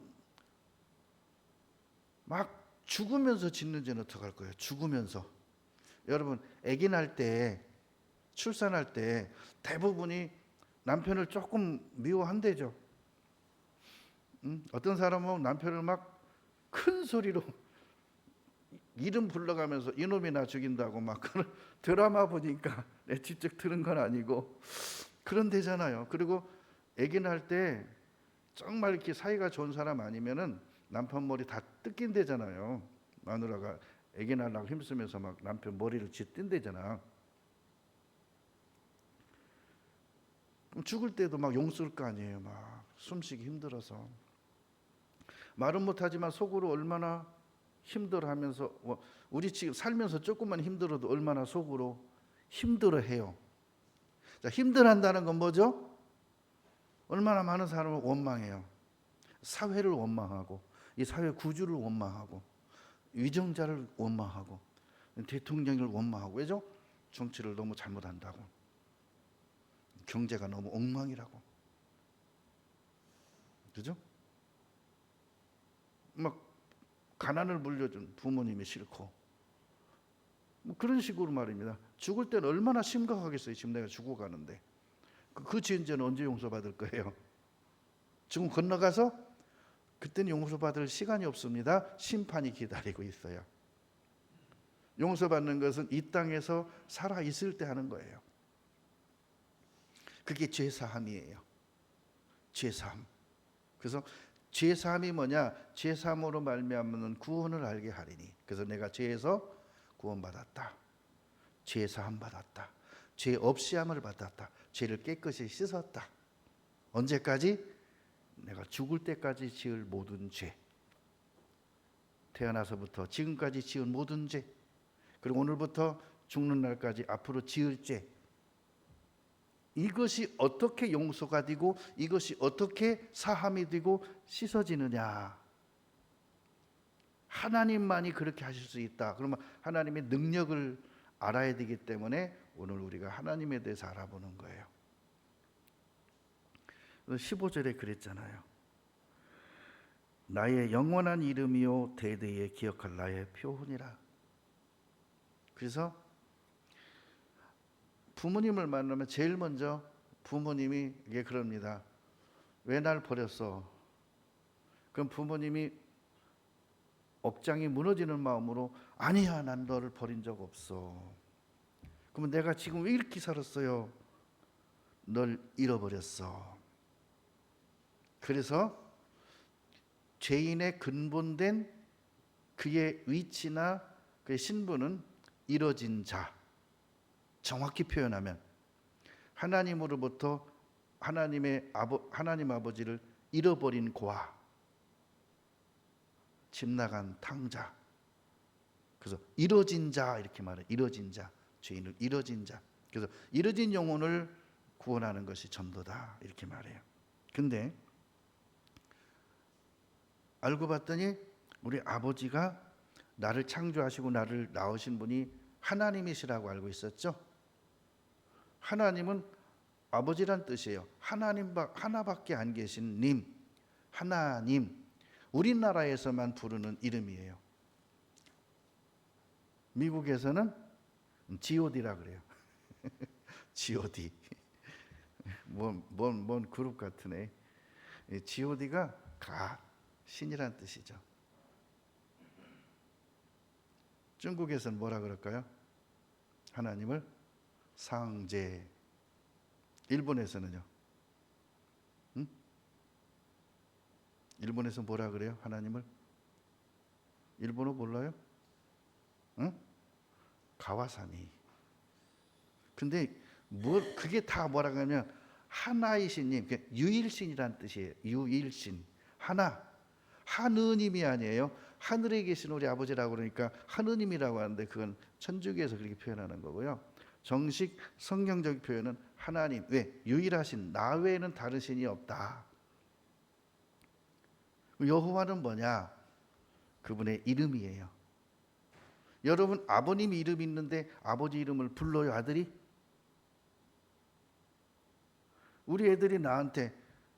막 죽으면서 짓는 죄는 어떡할 거예요? 죽으면서. 여러분, 아기 낳을 때, 출산할 때 대부분이 남편을 조금 미워한대죠. 어떤 사람은 남편을 막 큰 소리로 이름 불러가면서 이놈이 나 죽인다고 막 그런 드라마 보니까 내 직접 들은 건 아니고 그런 데잖아요. 그리고 아기 낳을 때 정말 이렇게 사이가 좋은 사람 아니면은 남편 머리 다 뜯긴대잖아요. 마누라가 아기 낳으려고 힘쓰면서 막 남편 머리를 뜯긴대잖아. 그럼 죽을 때도 막 용쓸 거 아니에요. 막 숨쉬기 힘들어서. 말은 못하지만 속으로 얼마나 힘들어하면서, 우리 지금 살면서 조금만 힘들어도 얼마나 속으로 힘들어해요. 자, 힘들어한다는 건 뭐죠? 얼마나 많은 사람을 원망해요. 사회를 원망하고, 이 사회 구조를 원망하고, 위정자를 원망하고, 대통령을 원망하고. 왜죠? 정치를 너무 잘못한다고, 경제가 너무 엉망이라고, 그죠? 막 가난을 물려준 부모님이 싫고, 뭐 그런 식으로 말입니다. 죽을 때는 얼마나 심각하겠어요. 지금 내가 죽어가는데 그 지은 죄는 언제 용서받을 거예요? 지금 건너가서 그때는 용서받을 시간이 없습니다. 심판이 기다리고 있어요. 용서받는 것은 이 땅에서 살아 있을 때 하는 거예요. 그게 죄사함이에요. 죄사함. 그래서 죄사함이 뭐냐? 죄사함으로 말미암는 구원을 알게 하리니. 그래서 내가 죄에서 구원받았다, 죄사함 받았다, 죄 없이 함을 받았다, 죄를 깨끗이 씻었다. 언제까지? 내가 죽을 때까지 지을 모든 죄, 태어나서부터 지금까지 지은 모든 죄, 그리고 오늘부터 죽는 날까지 앞으로 지을 죄, 이것이 어떻게 용서가 되고 이것이 어떻게 사함이 되고 씻어지느냐? 하나님만이 그렇게 하실 수 있다. 그러면 하나님의 능력을 알아야 되기 때문에 오늘 우리가 하나님에 대해서 알아보는 거예요. 15절에 그랬잖아요. 나의 영원한 이름이요 대대에 기억할 나의 표훈이라. 그래서 부모님을 만나면 제일 먼저 부모님이 이게 그럽니다. 왜 날 버렸어? 그럼 부모님이 억장이 무너지는 마음으로 아니야, 난 너를 버린 적 없어. 그러면 내가 지금 왜 이렇게 살았어요? 널 잃어버렸어. 그래서 죄인의 근본된 그의 위치나 그의 신분은 잃어진 자. 정확히 표현하면 하나님으로부터 하나님 아버지를 잃어버린 고아, 집 나간 탕자. 그래서 잃어진 자 이렇게 말해. 잃어진 자, 죄인을 잃어진 자. 그래서 잃어진 영혼을 구원하는 것이 전도다 이렇게 말해요. 근데 알고 봤더니 우리 아버지가 나를 창조하시고 나를 낳으신 분이 하나님이시라고 알고 있었죠. 하나님은 아버지란 뜻이에요. 하나님 하나밖에 안 계신 님, 하나님. 우리나라에서만 부르는 이름이에요. 미국에서는 G.O.D라 그래요. G.O.D. 뭔 그룹 같으네. G.O.D가 신이란 뜻이죠. 중국에서는 뭐라 그럴까요? 하나님을 상제. 일본에서는요? 일본에서 뭐라 그래요? 하나님을? 일본어 몰라요? 응? 가와사미. 근데 그게 다 뭐라 하면 하나이신 님, 유일신이란 뜻이에요. 유일신. 하나. 하느님이 아니에요. 하늘에 계신 우리 아버지라고 그러니까 하느님이라고 하는데 그건 천주교에서 그렇게 표현하는 거고요. 정식 성경적 표현은 하나님. 왜? 유일하신, 나 외에는 다른 신이 없다. 여호와는 뭐냐? 그분의 이름이에요. 여러분 아버님 이름 있는데 아버지 이름을 불러요, 아들이? 우리 애들이 나한테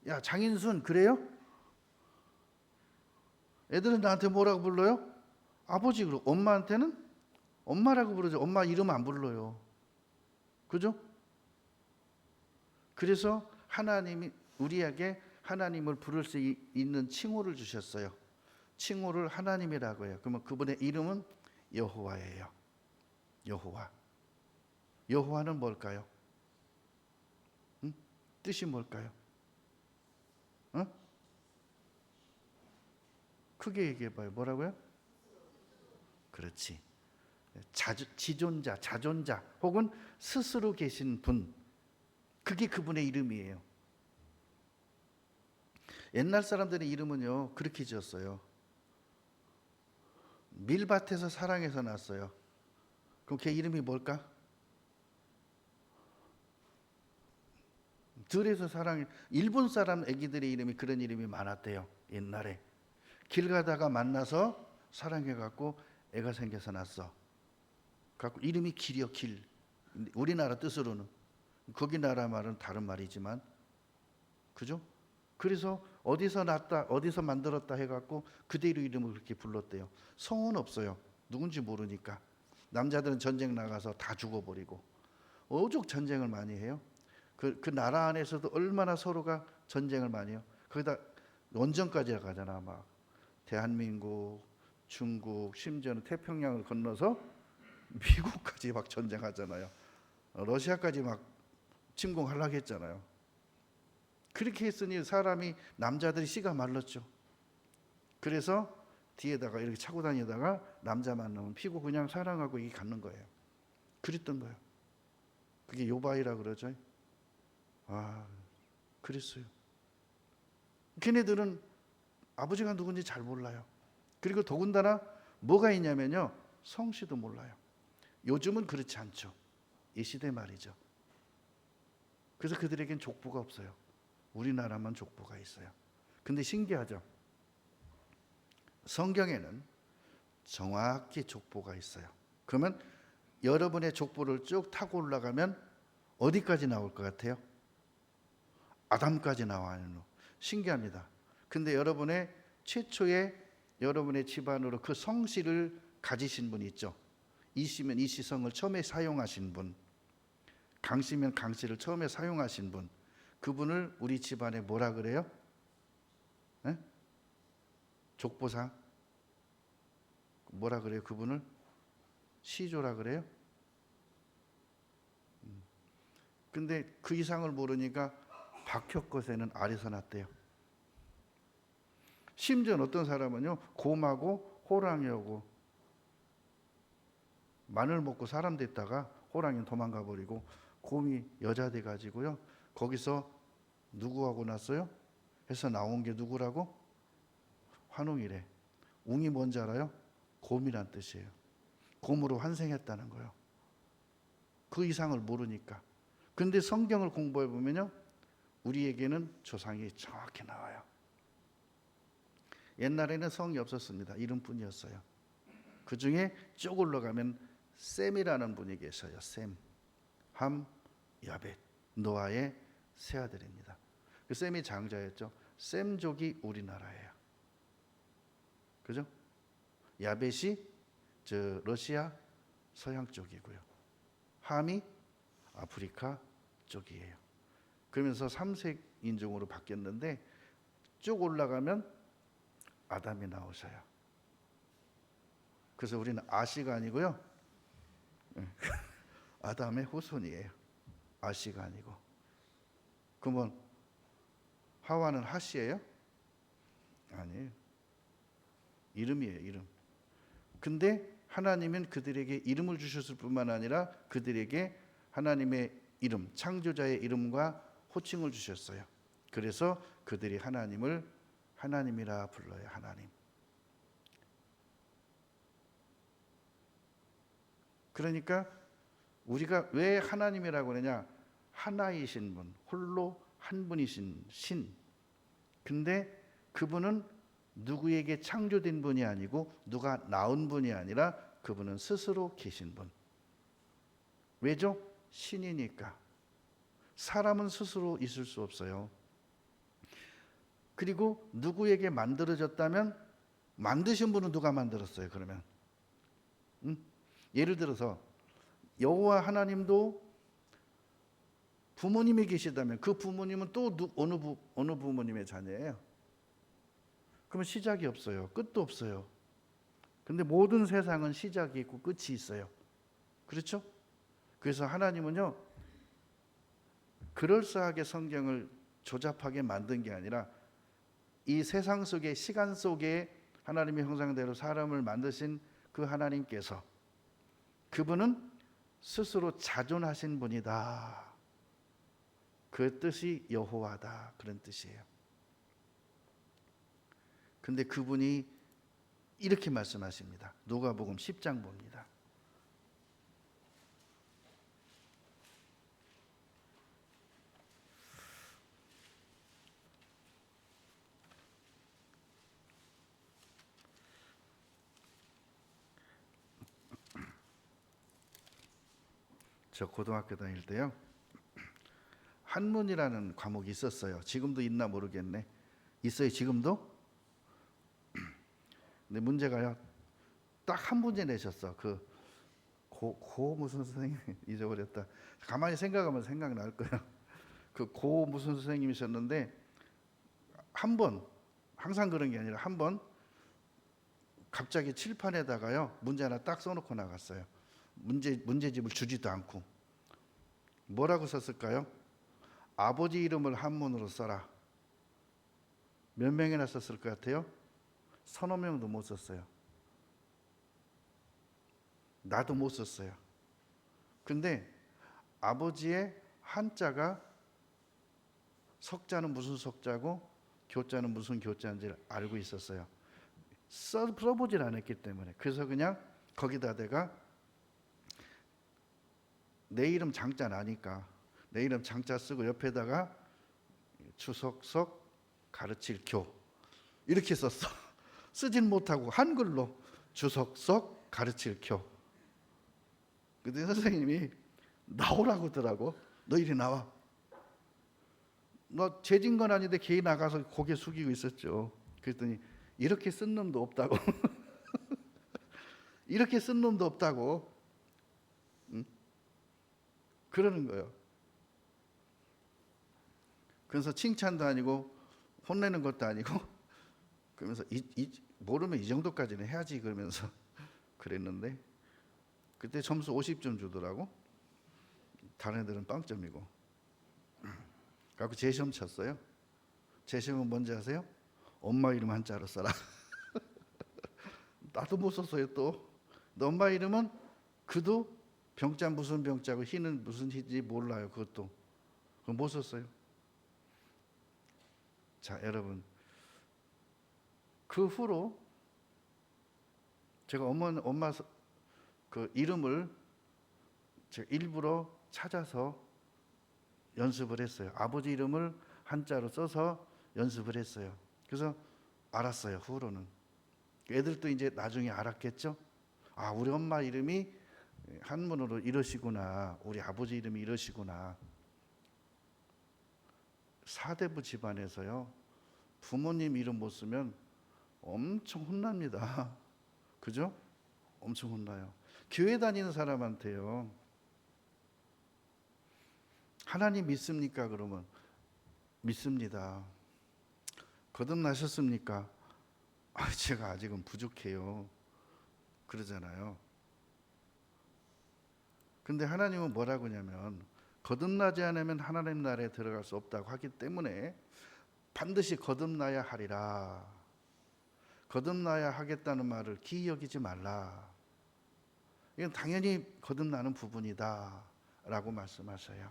야 장인순 그래요? 애들은 나한테 뭐라고 불러요? 아버지. 그러고 엄마한테는 엄마라고 부르죠. 엄마 이름 안 불러요. 그죠? 그래서 하나님이 우리에게 하나님을 부를 수 있는 칭호를 주셨어요. 칭호를 하나님이라고 해요. 그러면 그분의 이름은 여호와예요. 여호와. 여호와는 뭘까요? 응? 뜻이 뭘까요? 응? 크게 얘기해봐요. 뭐라고요? 그렇지. 지존자, 자존자 혹은 스스로 계신 분. 그게 그분의 이름이에요. 옛날 사람들의 이름은요 그렇게 지었어요. 밀밭에서 사랑해서 났어요. 그럼 걔 이름이 뭘까? 들에서 사랑해. 일본 사람 애기들의 이름이 그런 이름이 많았대요. 옛날에 길 가다가 만나서 사랑해갖고 애가 생겨서 났어. 갖고 이름이 길이요, 길. 우리나라 뜻으로는 거기 나라 말은 다른 말이지만, 그죠? 그래서 어디서 났다, 어디서 만들었다 해갖고 그대로 이름을 그렇게 불렀대요. 성은 없어요. 누군지 모르니까. 남자들은 전쟁 나가서 다 죽어버리고 오죽 전쟁을 많이 해요. 그 나라 안에서도 얼마나 서로가 전쟁을 많이 해요. 거기다 원전까지 가잖아. 막 대한민국, 중국, 심지어는 태평양을 건너서 미국까지 막 전쟁하잖아요. 러시아까지 막 침공하려고 했잖아요. 그렇게 했으니 사람이 남자들이 씨가 말랐죠. 그래서 뒤에다가 이렇게 차고 다니다가 남자 만나면 피고 그냥 사랑하고 이게 갖는 거예요. 그랬던 거예요. 그게 요바이라 그러죠. 그랬어요. 걔네들은 아버지가 누군지 잘 몰라요. 그리고 더군다나 뭐가 있냐면요, 성씨도 몰라요. 요즘은 그렇지 않죠. 이 시대 말이죠. 그래서 그들에겐 족보가 없어요. 우리나라만 족보가 있어요. 근데 신기하죠. 성경에는 정확히 족보가 있어요. 그러면 여러분의 족보를 쭉 타고 올라가면 어디까지 나올 것 같아요? 아담까지 나와요. 신기합니다. 근데 여러분의 최초의 여러분의 집안으로 그 성씨를 가지신 분이 있죠. 이씨면 이씨성을 처음에 사용하신 분, 강씨면 강씨를 처음에 사용하신 분, 그분을 우리 집안에 뭐라 그래요? 네? 족보상 뭐라 그래요? 그분을 시조라 그래요? 근데 그 이상을 모르니까 박혁것에는 알에서 났대요. 심지어 어떤 사람은요, 곰하고 호랑이하고 마늘 먹고 사람 됐다가 호랑이는 도망가 버리고 곰이 여자 돼 가지고요, 거기서 누구하고 났어요? 해서 나온 게 누구라고? 환웅이래. 웅이 뭔지 알아요? 곰이란 뜻이에요. 곰으로 환생했다는 거예요. 그 이상을 모르니까. 근데 성경을 공부해 보면요, 우리에게는 조상이 정확히 나와요. 옛날에는 성이 없었습니다. 이름뿐이었어요. 그 중에 쭉 올라가면 셈이라는 분이 계셔요. 셈, 함, 야벳, 노아의 세 아들입니다. 그 셈이 장자였죠. 셈족이 우리나라예요. 그죠? 야벳이 저 러시아 서양 쪽이고요. 함이 아프리카 쪽이에요. 그러면서 삼색 인종으로 바뀌었는데 쭉 올라가면 아담이 나오셔요. 그래서 우리는 아시가 아니고요, 아담의 후손이에요. 아시가 아니고. 그러면 하와는 하시예요? 아니에요. 이름이에요, 이름. 근데 하나님은 그들에게 이름을 주셨을 뿐만 아니라 그들에게 하나님의 이름, 창조자의 이름과 호칭을 주셨어요. 그래서 그들이 하나님을 하나님이라 불러요. 하나님. 그러니까 우리가 왜 하나님이라고 그러냐? 하나이신 분, 홀로 한 분이신 신. 근데 그분은 누구에게 창조된 분이 아니고 누가 낳은 분이 아니라 그분은 스스로 계신 분. 왜죠? 신이니까. 사람은 스스로 있을 수 없어요. 그리고 누구에게 만들어졌다면 만드신 분은 누가 만들었어요? 그러면 예를 들어서 여호와 하나님도 부모님이 계시다면 그 부모님은 또 어느 부모님의 자녀예요? 그러면 시작이 없어요. 끝도 없어요. 근데 모든 세상은 시작이 있고 끝이 있어요. 그렇죠? 그래서 하나님은요, 그럴싸하게 성경을 조잡하게 만든 게 아니라 이 세상 속에, 시간 속에 하나님의 형상대로 사람을 만드신 그 하나님께서, 그분은 스스로 자존하신 분이다. 그 뜻이 여호와다, 그런 뜻이에요. 근데 그분이 이렇게 말씀하십니다. 누가복음 10장 봅니다. 저 고등학교 다닐 때요, 한문이라는 과목이 있었어요. 지금도 있나 모르겠네. 있어요, 지금도? 근데 문제가요, 딱 한 문제 내셨어. 고 무슨 선생님 잊어버렸다. 가만히 생각하면 생각날 거예요. 그 고 무슨 선생님이셨는데 한 번, 항상 그런 게 아니라 한 번 갑자기 칠판에다가요 문제 하나 딱 써놓고 나갔어요. 문제집을 주지도 않고. 뭐라고 썼을까요? 아버지 이름을 한문으로 써라. 몇 명이나 썼을 것 같아요? 서너 명도 못 썼어요. 나도 못 썼어요. 근데 아버지의 한자가 석자는 무슨 석자고 교자는 무슨 교자인지를 알고 있었어요. 써보질 않았기 때문에. 그래서 그냥 거기다 내가 내 이름 장자 나니까 내 이름 장자 쓰고 옆에다가 주석석 가르칠 교 이렇게 썼어. 쓰진 못하고 한글로 주석석 가르칠 교. 그때 선생님이 나오라고 하더라고. 너 이리 나와. 너 죄진 건 아닌데 걔 나가서 고개 숙이고 있었죠. 그랬더니 이렇게 쓴 놈도 없다고. 이렇게 쓴 놈도 없다고. 응? 그러는 거예요. 그래서 칭찬도 아니고 혼내는 것도 아니고 그러면서 모르면 이 정도까지는 해야지 그러면서 그랬는데 그때 점수 50점 주더라고. 다른 애들은 빵점이고. 갖고 재시험 쳤어요. 재시험은 뭔지 아세요? 엄마 이름 한자로 써라. 나도 못 썼어요 또. 엄마 이름은 그도 병자 무슨 병자고 희는 무슨 희인지 몰라요. 그것도 그거 못 썼어요. 자 여러분, 그 후로 제가 엄마 그 이름을 제가 일부러 찾아서 연습을 했어요. 아버지 이름을 한자로 써서 연습을 했어요. 그래서 알았어요. 후로는 애들도 이제 나중에 알았겠죠. 아, 우리 엄마 이름이 한문으로 이러시구나, 우리 아버지 이름이 이러시구나. 사대부 집안에서요, 부모님 이름 못 쓰면 엄청 혼납니다. 그죠? 엄청 혼나요. 교회 다니는 사람한테요, 하나님 믿습니까? 그러면 믿습니다. 거듭나셨습니까? 아, 제가 아직은 부족해요. 그러잖아요. 근데 하나님은 뭐라고 하냐면, 거듭나지 않으면 하나님 나라에 들어갈 수 없다고 하기 때문에 반드시 거듭나야 하리라. 거듭나야 하겠다는 말을 기이 여기지 말라. 이건 당연히 거듭나는 부분이다 라고 말씀하셔요.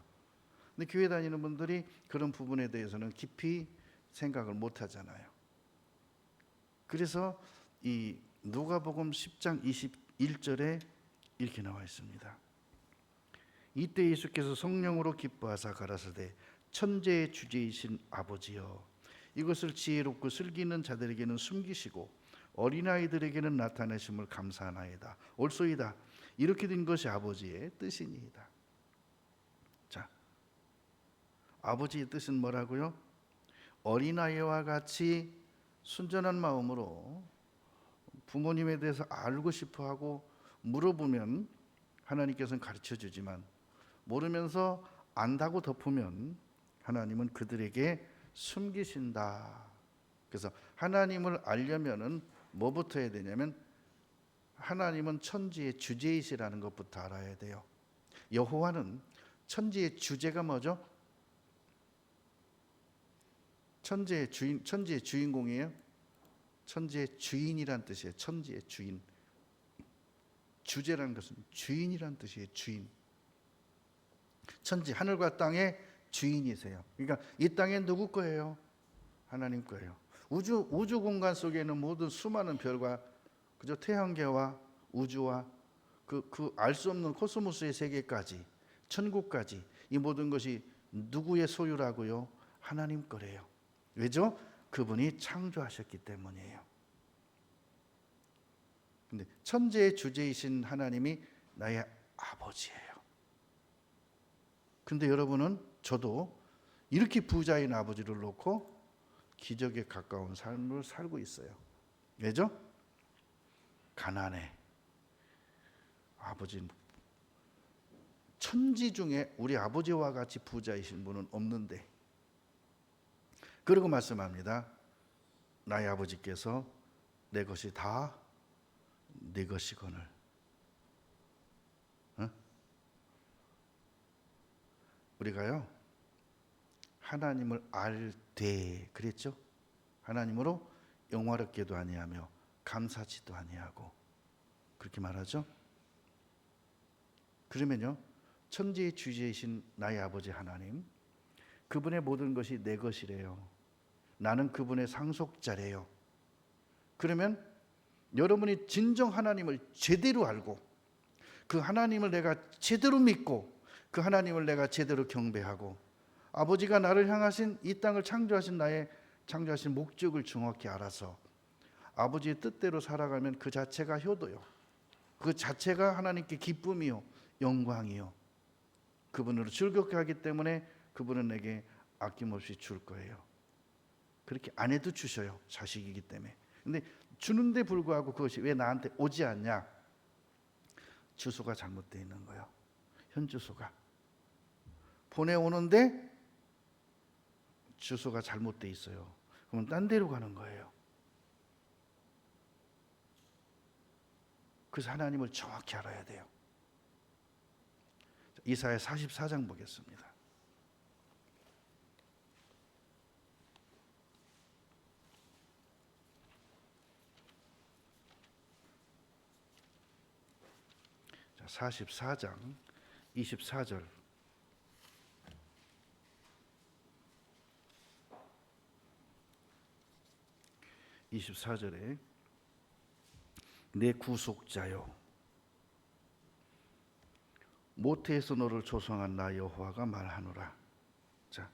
근데 교회 다니는 분들이 그런 부분에 대해서는 깊이 생각을 못 하잖아요. 그래서 이 누가복음 10장 21절에 이렇게 나와 있습니다. 이때 예수께서 성령으로 기뻐하사 가라사대 천재의 주제이신 아버지여, 이것을 지혜롭고 슬기는 자들에게는 숨기시고 어린아이들에게는 나타내심을 감사하나이다. 옳소이다. 이렇게 된 것이 아버지의 뜻이니이다. 자, 아버지의 뜻은 뭐라고요? 어린아이와 같이 순전한 마음으로 부모님에 대해서 알고 싶어하고 물어보면 하나님께서는 가르쳐 주지만, 모르면서 안다고 덮으면 하나님은 그들에게 숨기신다. 그래서 하나님을 알려면은 뭐부터 해야 되냐면, 하나님은 천지의 주제이시라는 것부터 알아야 돼요. 여호와는 천지의 주제가 뭐죠? 천지의 주인공이에요. 천지의 주인이란 뜻이에요. 천지의 주인. 주제라는 것은 주인이란 뜻이에요. 주인. 천지, 하늘과 땅의 주인이세요. 그러니까 이 땅에 누구 거예요? 하나님 거예요. 우주 공간 속에 있는 모든 수많은 별과 그저 태양계와 우주와 그 알 수 없는 코스모스의 세계까지, 천국까지, 이 모든 것이 누구의 소유라고요? 하나님 거래요. 왜죠? 그분이 창조하셨기 때문이에요. 근데 천지의 주제이신 하나님이 나의 아버지예요. 근데 여러분은, 저도 이렇게 부자인 아버지를 놓고 기적에 가까운 삶을 살고 있어요. 왜죠? 가난해. 아버지는, 천지 중에 우리 아버지와 같이 부자이신 분은 없는데, 그리고 말씀합니다. 나의 아버지께서 내 것이 다 네 것이거늘. 우리가요, 하나님을 알 때 그랬죠? 하나님으로 영화롭게도 아니하며 감사치도 아니하고, 그렇게 말하죠? 그러면요, 천지의 주제이신 나의 아버지 하나님, 그분의 모든 것이 내 것이래요. 나는 그분의 상속자래요. 그러면 여러분이 진정 하나님을 제대로 알고, 그 하나님을 내가 제대로 믿고, 그 하나님을 내가 제대로 경배하고, 아버지가 나를 향하신 이 땅을 창조하신 나의 창조하신 목적을 정확히 알아서 아버지의 뜻대로 살아가면 그 자체가 효도요, 그 자체가 하나님께 기쁨이요, 영광이요. 그분으로 즐겁게 하기 때문에 그분은 내게 아낌없이 줄 거예요. 그렇게 안 해도 주셔요. 자식이기 때문에. 근데 주는데 불구하고 그것이 왜 나한테 오지 않냐? 주소가 잘못되어 있는 거예요. 현주소가. 보내오는데 주소가 잘못되어 있어요. 그러면 딴 데로 가는 거예요. 그래서 하나님을 정확히 알아야 돼요. 이사야 44장 보겠습니다. 44장 24절. 24절에 내 구속자여 모태에서 너를 조성한 나 여호와가 말하노라. 자,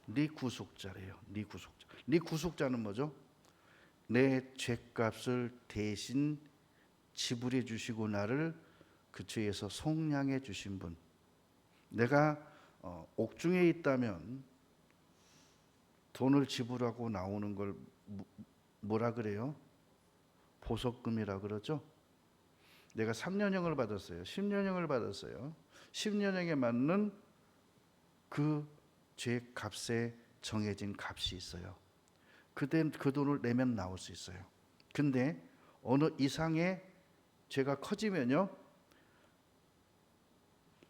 네 구속자래요. 네 구속자. 네 구속자는 뭐죠? 내 죄값을 대신 지불해 주시고 나를 그 죄에서 속량해 주신 분. 내가 옥중에 있다면 돈을 지불하고 나오는 걸 뭐라 그래요? 보석금이라 그러죠. 내가 3년형을 받았어요. 10년형을 받았어요. 10년형에 맞는 그 죄값에 정해진 값이 있어요. 그 돈을 내면 나올 수 있어요. 근데 어느 이상의 죄가 커지면요,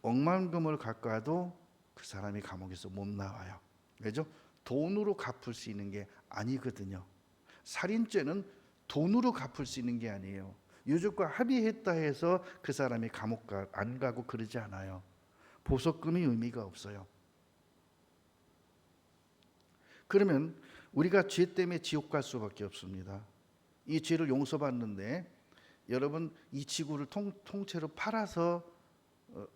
억만금을 갚아도 그 사람이 감옥에서 못 나와요. 왜죠? 돈으로 갚을 수 있는 게 아니거든요. 살인죄는 돈으로 갚을 수 있는 게 아니에요. 유족과 합의했다 해서 그 사람이 감옥 안 가고 그러지 않아요. 보석금이 의미가 없어요. 그러면 우리가 죄 때문에 지옥 갈 수밖에 없습니다. 이 죄를 용서받는데 여러분, 이 지구를 통째로 팔아서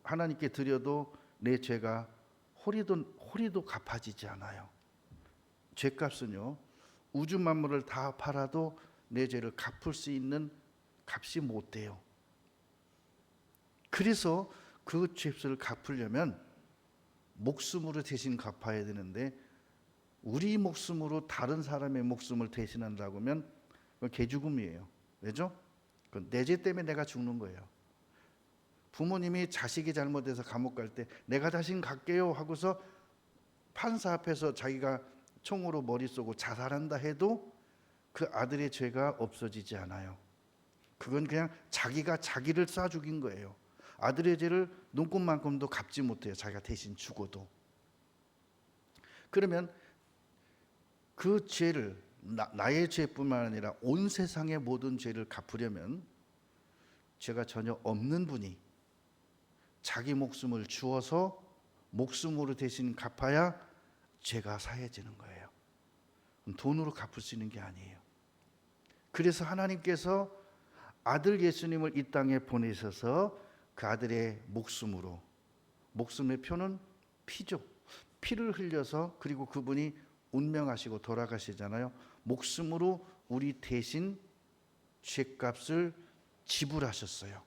하나님께 드려도 내 죄가 호리도 갚아지지 않아요. 죄값은요, 우주 만물을 다 팔아도 내 죄를 갚을 수 있는 값이 못 돼요. 그래서 그 죄값을 갚으려면 목숨으로 대신 갚아야 되는데, 우리 목숨으로 다른 사람의 목숨을 대신한다고 하면 그건 개죽음이에요. 왜죠? 내 죄 때문에 내가 죽는 거예요. 부모님이 자식이 잘못해서 감옥 갈 때 내가 다신 갈게요 하고서 판사 앞에서 자기가 총으로 머리 쏘고 자살한다 해도 그 아들의 죄가 없어지지 않아요. 그건 그냥 자기가 자기를 쏴 죽인 거예요. 아들의 죄를 눈곱만큼도 갚지 못해요. 자기가 대신 죽어도. 그러면 그 죄를 나의 죄뿐만 아니라 온 세상의 모든 죄를 갚으려면 죄가 전혀 없는 분이 자기 목숨을 주어서 목숨으로 대신 갚아야 죄가 사해지는 거예요. 돈으로 갚을 수 있는 게 아니에요. 그래서 하나님께서 아들 예수님을 이 땅에 보내셔서 그 아들의 목숨으로, 목숨의 표는 피죠. 피를 흘려서, 그리고 그분이 운명하시고 돌아가시잖아요. 목숨으로 우리 대신 죄값을 지불하셨어요.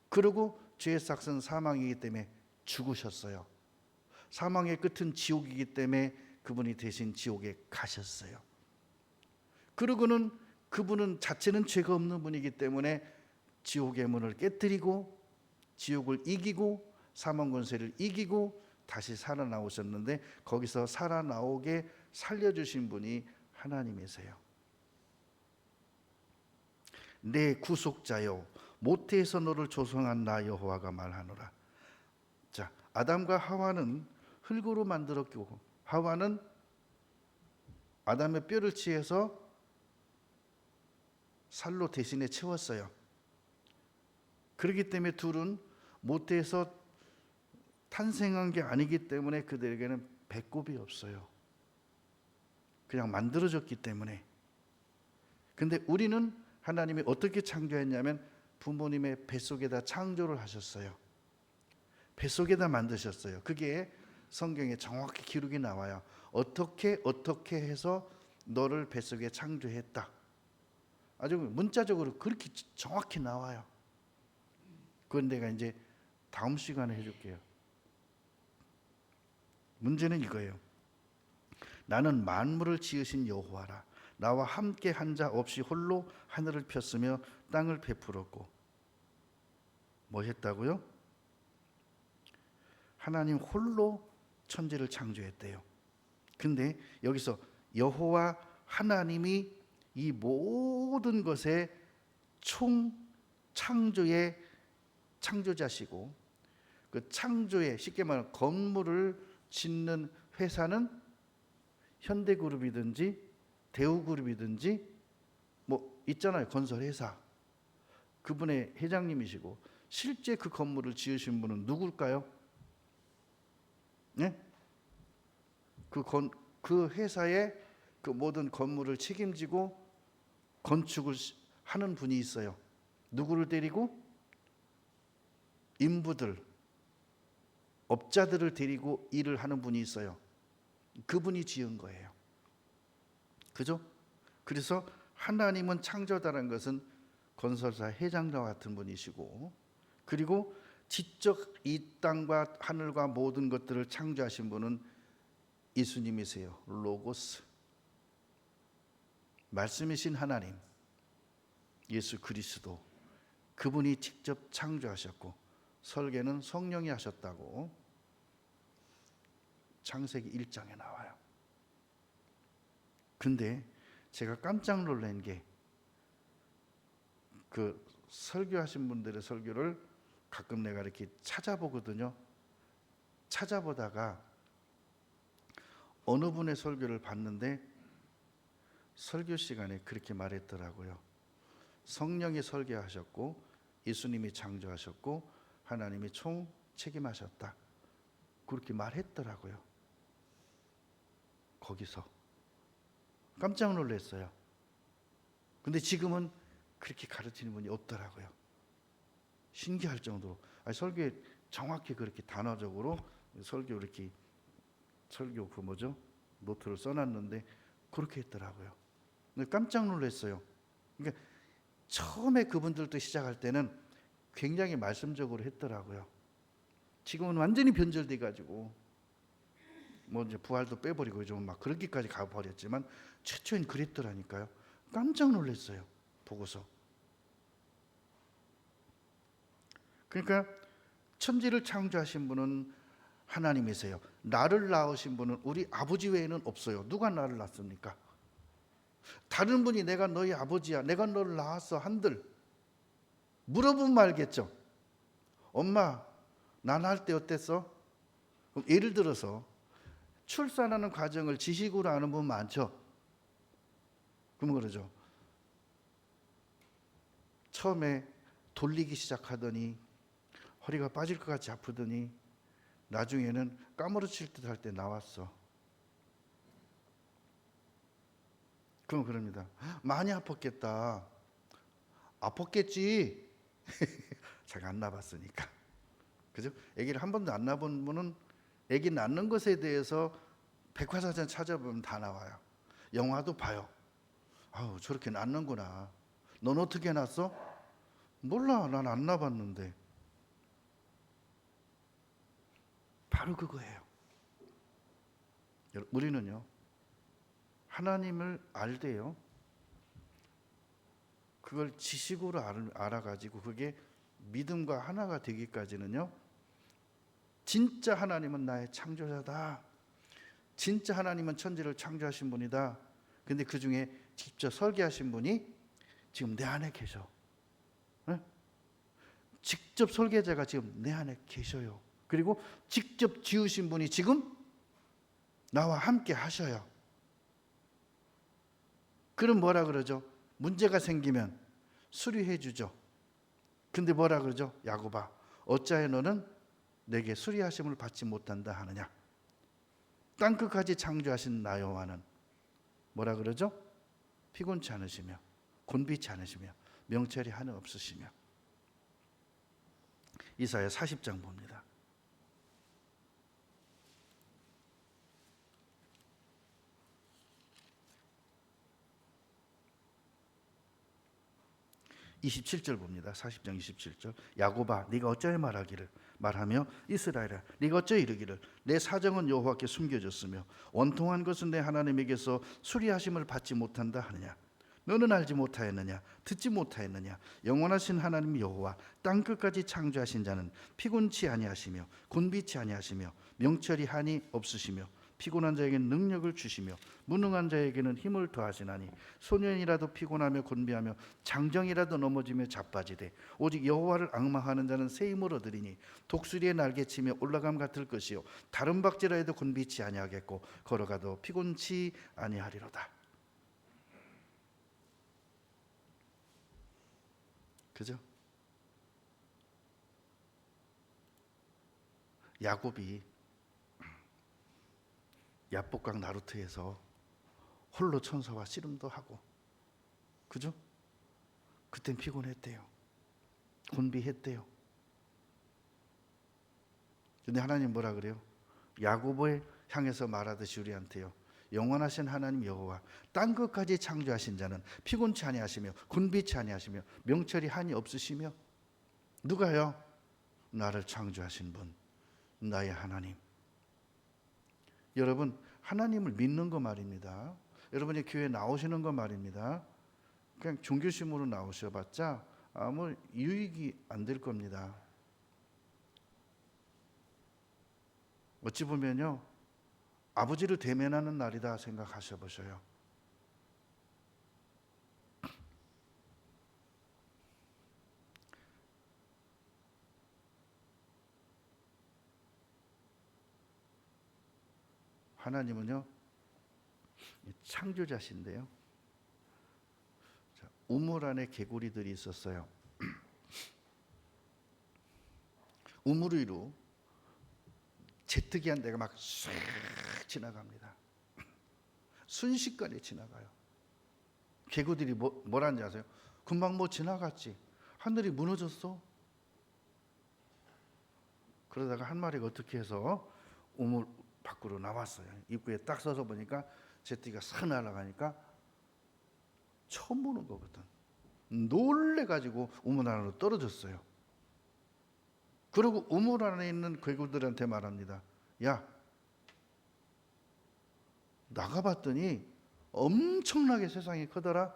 그리고 죄의 삭은 사망이기 때문에 죽으셨어요. 사망의 끝은 지옥이기 때문에 그분이 대신 지옥에 가셨어요. 그러고는 그분은 자체는 죄가 없는 분이기 때문에 지옥의 문을 깨뜨리고 지옥을 이기고 사망 권세를 이기고 다시 살아나오셨는데, 거기서 살아나오게 살려주신 분이 하나님이세요. 내 구속자여 모태에서 너를 조성한 나 여호와가 말하노라. 자, 아담과 하와는 흙으로 만들었고, 하와는 아담의 뼈를 취해서 살로 대신에 채웠어요. 그렇기 때문에 둘은 모태에서 탄생한 게 아니기 때문에 그들에게는 배꼽이 없어요. 그냥 만들어졌기 때문에. 근데 우리는 하나님이 어떻게 창조했냐면 부모님의 뱃속에다 창조를 하셨어요. 뱃속에다 만드셨어요. 그게 성경에 정확히 기록이 나와요. 어떻게 해서 너를 뱃속에 창조했다. 아주 문자적으로 그렇게 정확히 나와요. 그건 내가 이제 다음 시간에 해줄게요. 문제는 이거예요. 나는 만물을 지으신 여호와라. 나와 함께 한 자 없이 홀로 하늘을 폈으며 땅을 베풀었고. 뭐 했다고요? 하나님 홀로 천지를 창조했대요. 근데 여기서 여호와 하나님이 이 모든 것의 총 창조의 창조자시고, 그 창조의, 쉽게 말하면 건물을 짓는 회사는 현대그룹이든지 대우그룹이든지 뭐 있잖아요. 건설회사. 그분의 회장님이시고 실제 그 건물을 지으신 분은 누굴까요? 네? 그 회사의 그 모든 건물을 책임지고 건축을 하는 분이 있어요. 누구를 데리고? 인부들, 업자들을 데리고 일을 하는 분이 있어요. 그분이 지은 거예요. 그죠? 그래서 하나님은 창조자라는 것은 건설사 회장과 같은 분이시고, 그리고 직접 이 땅과 하늘과 모든 것들을 창조하신 분은 예수님이세요. 로고스, 말씀이신 하나님, 예수 그리스도, 그분이 직접 창조하셨고 설계는 성령이 하셨다고 창세기 1장에 나와요. 근데 제가 깜짝 놀란 게 그 설교하신 분들의 설교를 가끔 내가 이렇게 찾아보거든요. 찾아보다가 어느 분의 설교를 봤는데 설교 시간에 그렇게 말했더라고요. 성령이 설계하셨고 예수님이 창조하셨고 하나님이 총 책임하셨다. 그렇게 말했더라고요. 거기서 깜짝 놀랐어요. 근데 지금은 그렇게 가르치는 분이 없더라고요. 신기할 정도로. 설교에 정확히 그렇게 단어적으로 설교 이렇게 설교 그 뭐죠? 노트를 써놨는데 그렇게 했더라고요. 근데 깜짝 놀랐어요. 그러니까 처음에 그분들도 시작할 때는 굉장히 말씀적으로 했더라고요. 지금은 완전히 변절돼 가지고 뭐 이제 부활도 빼버리고 좀 막 그렇게까지 가버렸지만 최초엔 그랬더라니까요. 깜짝 놀랐어요. 보고서. 그러니까 천지를 창조하신 분은 하나님이세요. 나를 낳으신 분은 우리 아버지 외에는 없어요. 누가 나를 낳습니까? 다른 분이 내가 너희 아버지야, 내가 너를 낳았어 한들 물어보면 알겠죠. 엄마, 나 낳을 때 어땠어? 그럼 예를 들어서 출산하는 과정을 지식으로 아는 분 많죠. 그러면 그러죠. 처음에 돌리기 시작하더니 허리가 빠질 것 같이 아프더니 나중에는 까무러칠 듯 할 때 나왔어. 그럼 그럽니다. 많이 아팠겠다. 아팠겠지. 제가 안 낳아봤으니까. 그죠? 아기를 한 번도 안 낳아본 분은 아기 낳는 것에 대해서 백과사전 찾아보면 다 나와요. 영화도 봐요. 아우, 저렇게 낳는구나. 넌 어떻게 낳았어? 몰라, 난 안 낳아봤는데. 바로 그거예요. 우리는요, 하나님을 알대요. 그걸 지식으로 알아가지고 그게 믿음과 하나가 되기까지는요, 진짜 하나님은 나의 창조자다. 진짜 하나님은 천지를 창조하신 분이다. 근데 그 중에 직접 설계하신 분이 지금 내 안에 계셔. 네? 직접 설계자가 지금 내 안에 계셔요. 그리고 직접 지으신 분이 지금 나와 함께 하셔요. 그럼 뭐라 그러죠? 문제가 생기면 수리해 주죠. 근데 뭐라 그러죠? 야곱아, 어찌하여 너는 내게 수리하심을 받지 못한다 하느냐? 땅끝까지 창조하신 나 여호와는 뭐라 그러죠? 피곤치 않으시며 곤비치 않으시며 명철이 하나 없으시며. 이사야 40장 봅니다. 27절 봅니다. 40장 27절. 야곱아, 네가 어찌하여 말하며 이스라엘아, 네가 어찌 이르기를 내 사정은 여호와께 숨겨졌으며 원통한 것은 내 하나님에게서 수리하심을 받지 못한다 하느냐? 너는 알지 못하였느냐? 듣지 못하였느냐? 영원하신 하나님 여호와 땅끝까지 창조하신 자는 피곤치 아니하시며 곤비치 아니하시며 명철이 한이 없으시며 피곤한 자에게는 능력을 주시며 무능한 자에게는 힘을 더하시나니 소년이라도 피곤하며 곤비하며 장정이라도 넘어지며 자빠지되 오직 여호와를 앙망하는 자는 새 힘을 얻으리니 독수리의 날개치며 올라감 같을 것이요 다른 박지라 해도 곤비치 아니하겠고 걸어가도 피곤치 아니하리로다. 그죠? 야곱이 야복강 나루터에서 홀로 천사와 씨름도 하고, 그죠? 그땐 피곤했대요. 곤비했대요. 근데 하나님 뭐라 그래요? 야곱을 향해서 말하듯이 우리한테요, 영원하신 하나님 여호와 땅 끝까지 창조하신 자는 피곤치 아니하시며 곤비치 아니하시며 명철이 한이 없으시며, 누가요? 나를 창조하신 분, 나의 하나님. 여러분, 하나님을 믿는 거 말입니다. 여러분이 교회 나오시는 거 말입니다. 그냥 종교심으로 나오셔봤자 아무 유익이 안 될 겁니다. 어찌 보면요, 아버지를 대면하는 날이다 생각하셔 보셔요. 하나님은요, 창조자신데요, 우물 안에 개구리들이 있었어요. 우물 위로 제트기한 데가 막 쑥 지나갑니다. 순식간에 지나가요. 개구들이 뭐라는지 아세요? 금방 뭐 지나갔지, 하늘이 무너졌어. 그러다가 한 마리가 어떻게 해서 우물 밖으로 나왔어요. 입구에 딱 서서 보니까 제트기가 싹 날아가니까 처음 보는 거거든. 놀래가지고 우물 안으로 떨어졌어요. 그리고 우물 안에 있는 괴구들한테 말합니다. 야, 나가봤더니 엄청나게 세상이 크더라.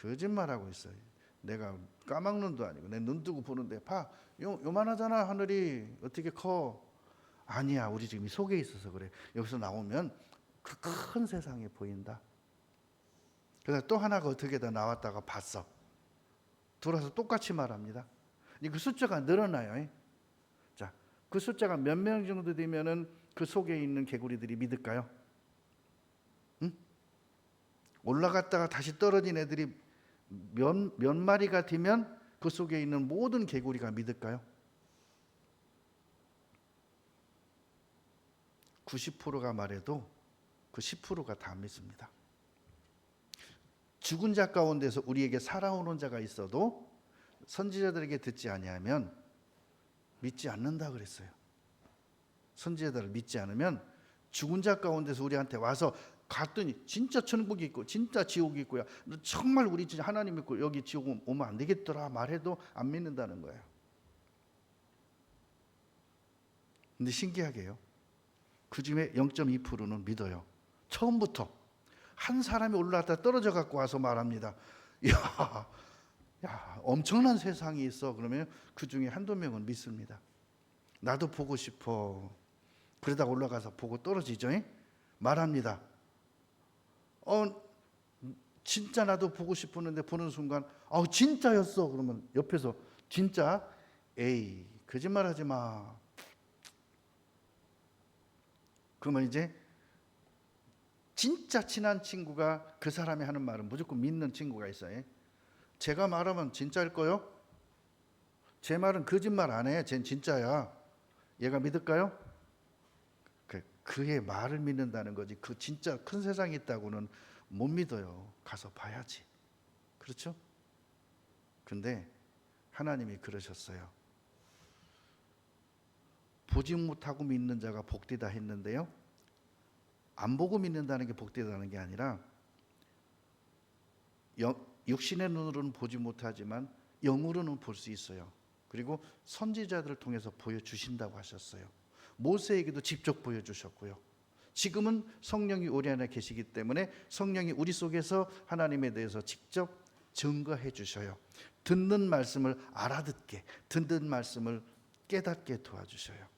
거짓말하고 있어요. 내가 까막눈도 아니고 내 눈 뜨고 보는데 봐, 요만하잖아. 하늘이 어떻게 커? 아니야, 우리 지금 이 속에 있어서 그래. 여기서 나오면 그 큰 세상이 보인다. 그래서 또 하나가 어떻게 더 나왔다가 봤어. 돌아서 똑같이 말합니다. 그 숫자가 늘어나요. 자, 그 숫자가 몇 명 정도 되면은 그 속에 있는 개구리들이 믿을까요? 응? 올라갔다가 다시 떨어진 애들이 몇 마리가 되면 그 속에 있는 모든 개구리가 믿을까요? 90%가 말해도 그 10%가 다 믿습니다. 죽은 자 가운데서 우리에게 살아오는 자가 있어도 선지자들에게 듣지 아니하면 믿지 않는다 그랬어요. 선지자들을 믿지 않으면 죽은 자 가운데서 우리한테 와서 갔더니 진짜 천국이 있고 진짜 지옥이 있고야, 정말 우리 진짜 하나님 믿고 여기 지옥 오면 안 되겠더라 말해도 안 믿는다는 거예요. 근데 신기하게요, 그 중에 0.2%는 믿어요. 처음부터 한 사람이 올라왔다 떨어져 갖고 와서 말합니다. 야, 엄청난 세상이 있어. 그러면 그 중에 한두 명은 믿습니다. 나도 보고 싶어. 그러다 올라가서 보고 떨어지죠. 말합니다. 진짜 나도 보고 싶었는데 보는 순간 진짜였어. 그러면 옆에서 진짜? 에이, 거짓말하지 마. 그러면 이제 진짜 친한 친구가 그 사람이 하는 말은 무조건 믿는 친구가 있어요. 제가 말하면 진짜일 거요? 제 말은 거짓말 안 해. 쟨 진짜야. 얘가 믿을까요? 그의 말을 믿는다는 거지, 그 진짜 큰 세상이 있다고는 못 믿어요. 가서 봐야지. 그렇죠? 근데 하나님이 그러셨어요. 보지 못하고 믿는 자가 복되다 했는데요, 안 보고 믿는다는 게 복되다는 게 아니라 육신의 눈으로는 보지 못하지만 영으로는 볼 수 있어요. 그리고 선지자들을 통해서 보여주신다고 하셨어요. 모세에게도 직접 보여주셨고요. 지금은 성령이 우리 안에 계시기 때문에 성령이 우리 속에서 하나님에 대해서 직접 증거해 주셔요. 듣는 말씀을 알아듣게, 듣는 말씀을 깨닫게 도와주셔요.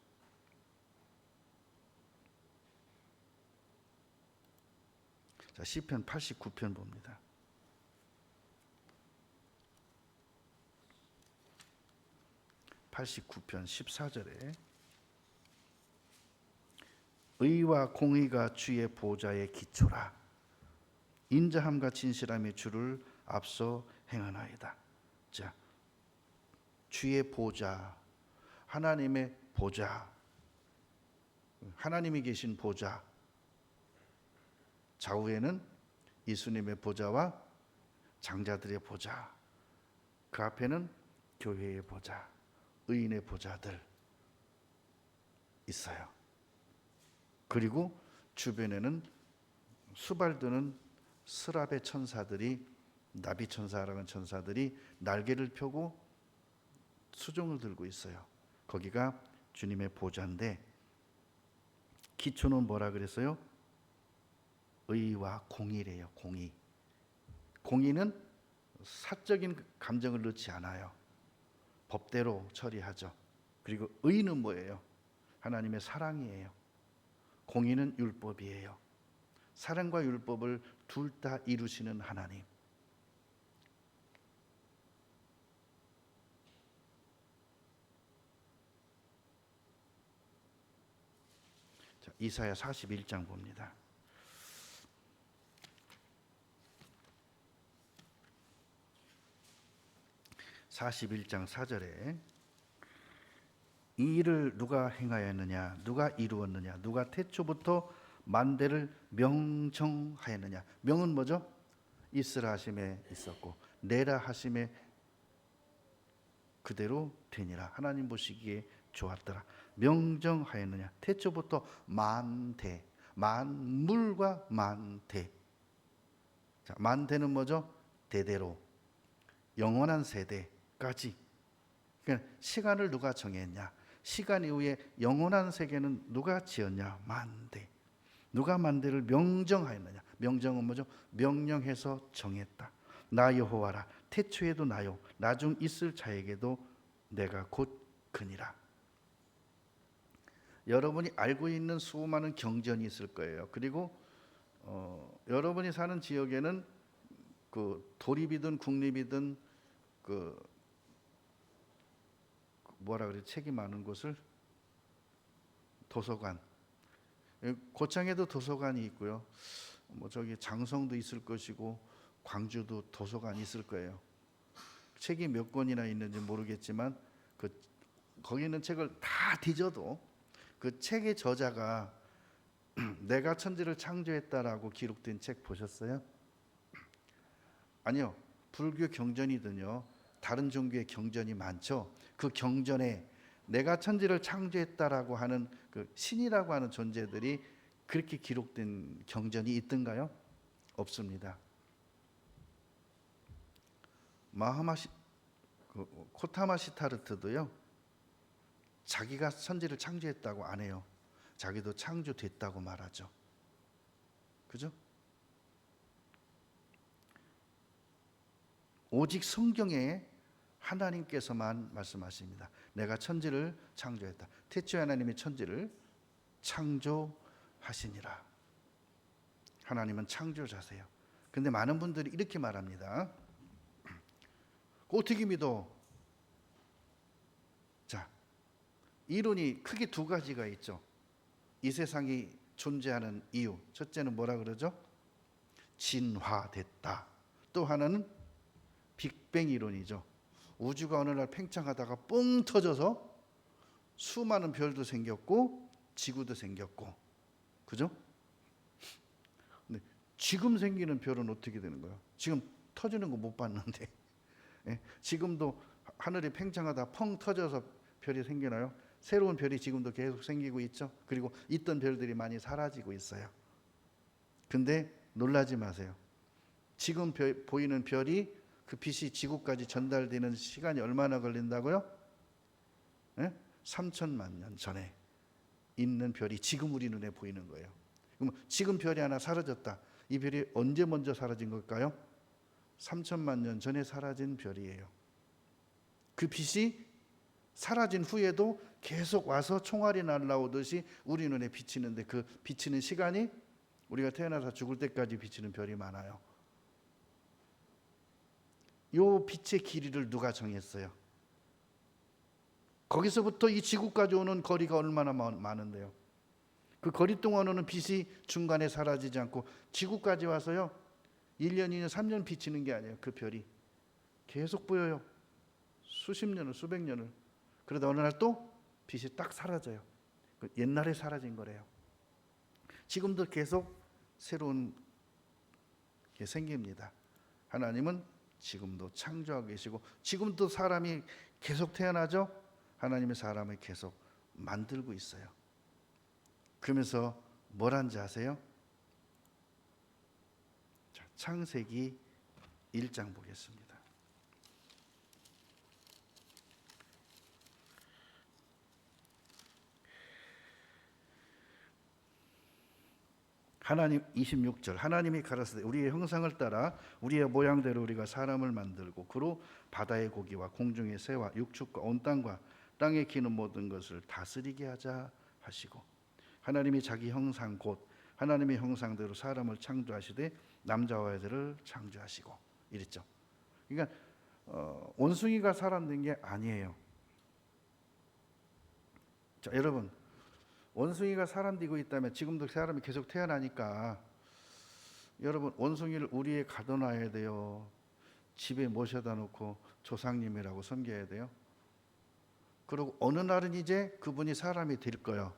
자, 시편 89편 봅니다. 89편 14절에 의와 공의가 주의 보좌의 기초라. 인자함과 진실함이 주를 앞서 행하나이다. 자, 주의 보좌, 하나님의 보좌, 하나님이 계신 보좌, 좌우에는 예수님의 보좌와 장자들의 보좌, 그 앞에는 교회의 보좌, 의인의 보좌들 있어요. 그리고 주변에는 수발드는 스랍의 천사들이, 나비 천사라는 천사들이 날개를 펴고 수종을 들고 있어요. 거기가 주님의 보좌인데, 기초는 뭐라 그랬어요? 의와 공의래요. 공의. 공의는 사적인 감정을 넣지 않아요. 법대로 처리하죠. 그리고 의는 뭐예요? 하나님의 사랑이에요. 공의는 율법이에요. 사랑과 율법을 둘 다 이루시는 하나님. 자, 이사야 41장 봅니다. (41장) 4절에 이 일을 누가 행하였느냐, 누가 이루었느냐, 누가 태초부터 만대를 명정하였느냐. 명은 뭐죠? 있으라 하심에 있었고 내라 하심에 그대로 되니라. 하나님 보시기에 좋았더라. 명정하였느냐. 태초부터 만대, 만물과 만대. 자, 만대는 뭐죠? 대대로, 영원한 세대까지. 그러니까 시간을 누가 정했냐, 시간 이후에 영원한 세계는 누가 지었냐. 만대. 누가 만대를 명정하였느냐. 명정은 뭐죠? 명령해서 정했다. 나 여호와라. 태초에도 나요, 나중 있을 자에게도 내가 곧 그니라. 여러분이 알고 있는 수많은 경전이 있을 거예요. 그리고 여러분이 사는 지역에는 그 도립이든 국립이든 그 뭐라 그래, 책이 많은 곳을 도서관, 고창에도 도서관이 있고요. 뭐 저기 장성도 있을 것이고 광주도 도서관이 있을 거예요. 책이 몇 권이나 있는지 모르겠지만 거기 있는 책을 다 뒤져도 그 책의 저자가 내가 천지를 창조했다라고 기록된 책 보셨어요? 아니요. 불교 경전이든요, 다른 종교의 경전이 많죠. 그 경전에 내가 천지를 창조했다라고 하는 그 신이라고 하는 존재들이 그렇게 기록된 경전이 있던가요? 없습니다. 코타마 시타르트도요, 자기가 천지를 창조했다고 안 해요. 자기도 창조됐다고 말하죠. 그죠? 오직 성경에 하나님께서만 말씀하십니다. 내가 천지를 창조했다. 태초에 하나님이 천지를 창조하시니라. 하나님은 창조자세요. 근데 많은 분들이 이렇게 말합니다. 어떻게 믿어? 자, 이론이 크게 두 가지가 있죠. 이 세상이 존재하는 이유. 첫째는 뭐라 그러죠? 진화됐다. 또 하나는 빅뱅 이론이죠. 우주가 어느 날 팽창하다가 뻥 터져서 수많은 별도 생겼고 지구도 생겼고, 그죠? 근데 지금 생기는 별은 어떻게 되는 거예요? 지금 터지는 거 못 봤는데. 예? 지금도 하늘이 팽창하다 펑 터져서 별이 생기나요? 새로운 별이 지금도 계속 생기고 있죠. 그리고 있던 별들이 많이 사라지고 있어요. 근데 놀라지 마세요. 지금 보이는 별이 그 빛이 지구까지 전달되는 시간이 얼마나 걸린다고요? 3천만 년 전에 있는 별이 지금 우리 눈에 보이는 거예요. 그럼 지금 별이 하나 사라졌다. 이 별이 언제 먼저 사라진 걸까요? 3천만 년 전에 사라진 별이에요. 그 빛이 사라진 후에도 계속 와서 총알이 날라오듯이 우리 눈에 비치는데, 그 비치는 시간이 우리가 태어나서 죽을 때까지 비치는 별이 많아요. 요 빛의 길이를 누가 정했어요? 거기서부터 이 지구까지 오는 거리가 얼마나 많은데요. 그 거리 동안 오는 빛이 중간에 사라지지 않고 지구까지 와서요, 1년, 2년, 3년 비치는 게 아니에요. 그 별이 계속 보여요. 수십 년을, 수백 년을. 그러다 어느 날 또 빛이 딱 사라져요. 옛날에 사라진 거래요. 지금도 계속 새로운 게 생깁니다. 하나님은 지금도 창조하고 계시고 지금도 사람이 계속 태어나죠. 하나님의 사람을 계속 만들고 있어요. 그러면서 뭘 한지 아세요? 자, 창세기 1장 보겠습니다. 하나님 26절 하나님이 가라사대 우리의 형상을 따라 우리의 모양대로 우리가 사람을 만들고 그로 바다의 고기와 공중의 새와 육축과 온 땅과 땅에 기는 모든 것을 다스리게 하자 하시고 하나님이 자기 형상 곧 하나님의 형상대로 사람을 창조하시되 남자와 여자를 창조하시고 이랬죠. 그러니까 원숭이가 사람 된 게 아니에요. 자, 여러분 원숭이가 사람 되고 있다면 지금도 사람이 계속 태어나니까 여러분 원숭이를 우리에 가둬놔야 돼요. 집에 모셔다 놓고 조상님이라고 섬겨야 돼요. 그리고 어느 날은 이제 그분이 사람이 될 거예요.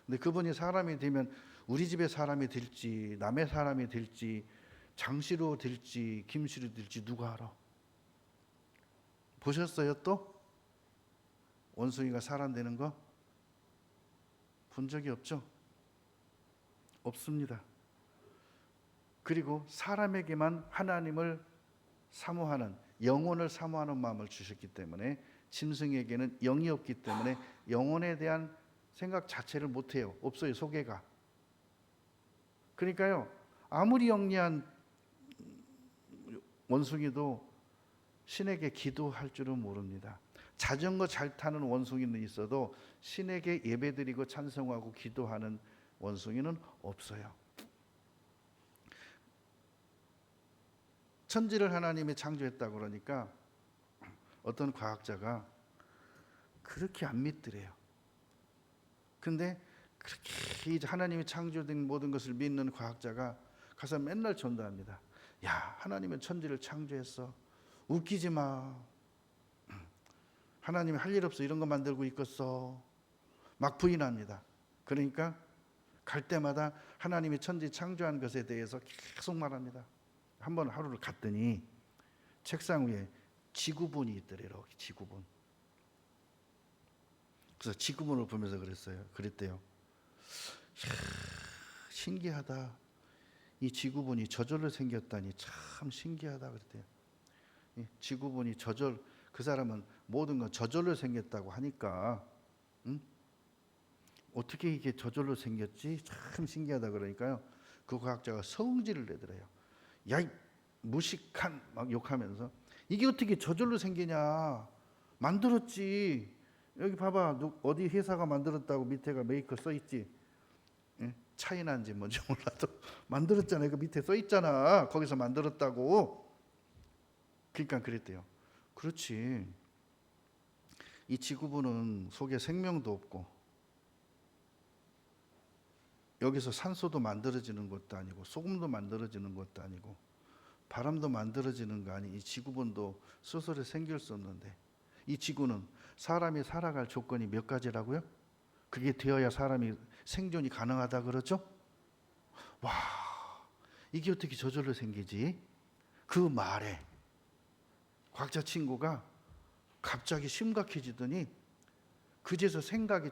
근데 그분이 사람이 되면 우리 집에 사람이 될지 남의 사람이 될지 장씨로 될지 김씨로 될지 누가 알아? 보셨어요 또? 원숭이가 사람 되는 거? 본 적이 없죠? 없습니다. 그리고 사람에게만 하나님을 사모하는 영혼을 사모하는 마음을 주셨기 때문에 짐승에게는 영이 없기 때문에 영혼에 대한 생각 자체를 못해요. 없어요. 소개가. 그러니까요 아무리 영리한 원숭이도 신에게 기도할 줄은 모릅니다. 자전거 잘 타는 원숭이는 있어도 신에게 예배드리고 찬송하고 기도하는 원숭이는 없어요. 천지를 하나님이 창조했다고 그러니까 어떤 과학자가 그렇게 안 믿더래요. 근데 그렇게 이제 하나님이 창조된 모든 것을 믿는 과학자가 가서 맨날 전도합니다. 야, 하나님은 천지를 창조했어. 웃기지 마. 하나님이 할 일 없어 이런 거 만들고 있겠어. 막 부인합니다. 그러니까 갈 때마다 하나님이 천지 창조한 것에 대해서 계속 말합니다. 한번 하루를 갔더니 책상 위에 지구본이 있더래요. 지구본. 그래서 지구본을 보면서 그랬대요. 신기하다. 이 지구본이 저절로 생겼다니 참 신기하다 그랬대요. 지구본이 그 사람은 모든 건 저절로 생겼다고 하니까 어떻게 이게 저절로 생겼지? 참 신기하다 그러니까요. 그 과학자가 성질을 내더래요. 야, 이 무식한 막 욕하면서 이게 어떻게 저절로 생기냐? 만들었지. 여기 봐봐. 어디 회사가 만들었다고 밑에가 메이커 써 있지. 차이나인지 뭔지 몰라도 만들었잖아요. 그 밑에 써 있잖아. 거기서 만들었다고. 그러니까 그랬대요. 그렇지. 이 지구본은 속에 생명도 없고 여기서 산소도 만들어지는 것도 아니고 소금도 만들어지는 것도 아니고 바람도 만들어지는 거 아니. 이 지구본도 스스로 생길 수 없는데 이 지구는 사람이 살아갈 조건이 몇 가지라고요? 그게 되어야 사람이 생존이 가능하다 그러죠? 와, 이게 어떻게 저절로 생기지? 그 말에 과학자 친구가 갑자기 심각해지더니 그제서 생각이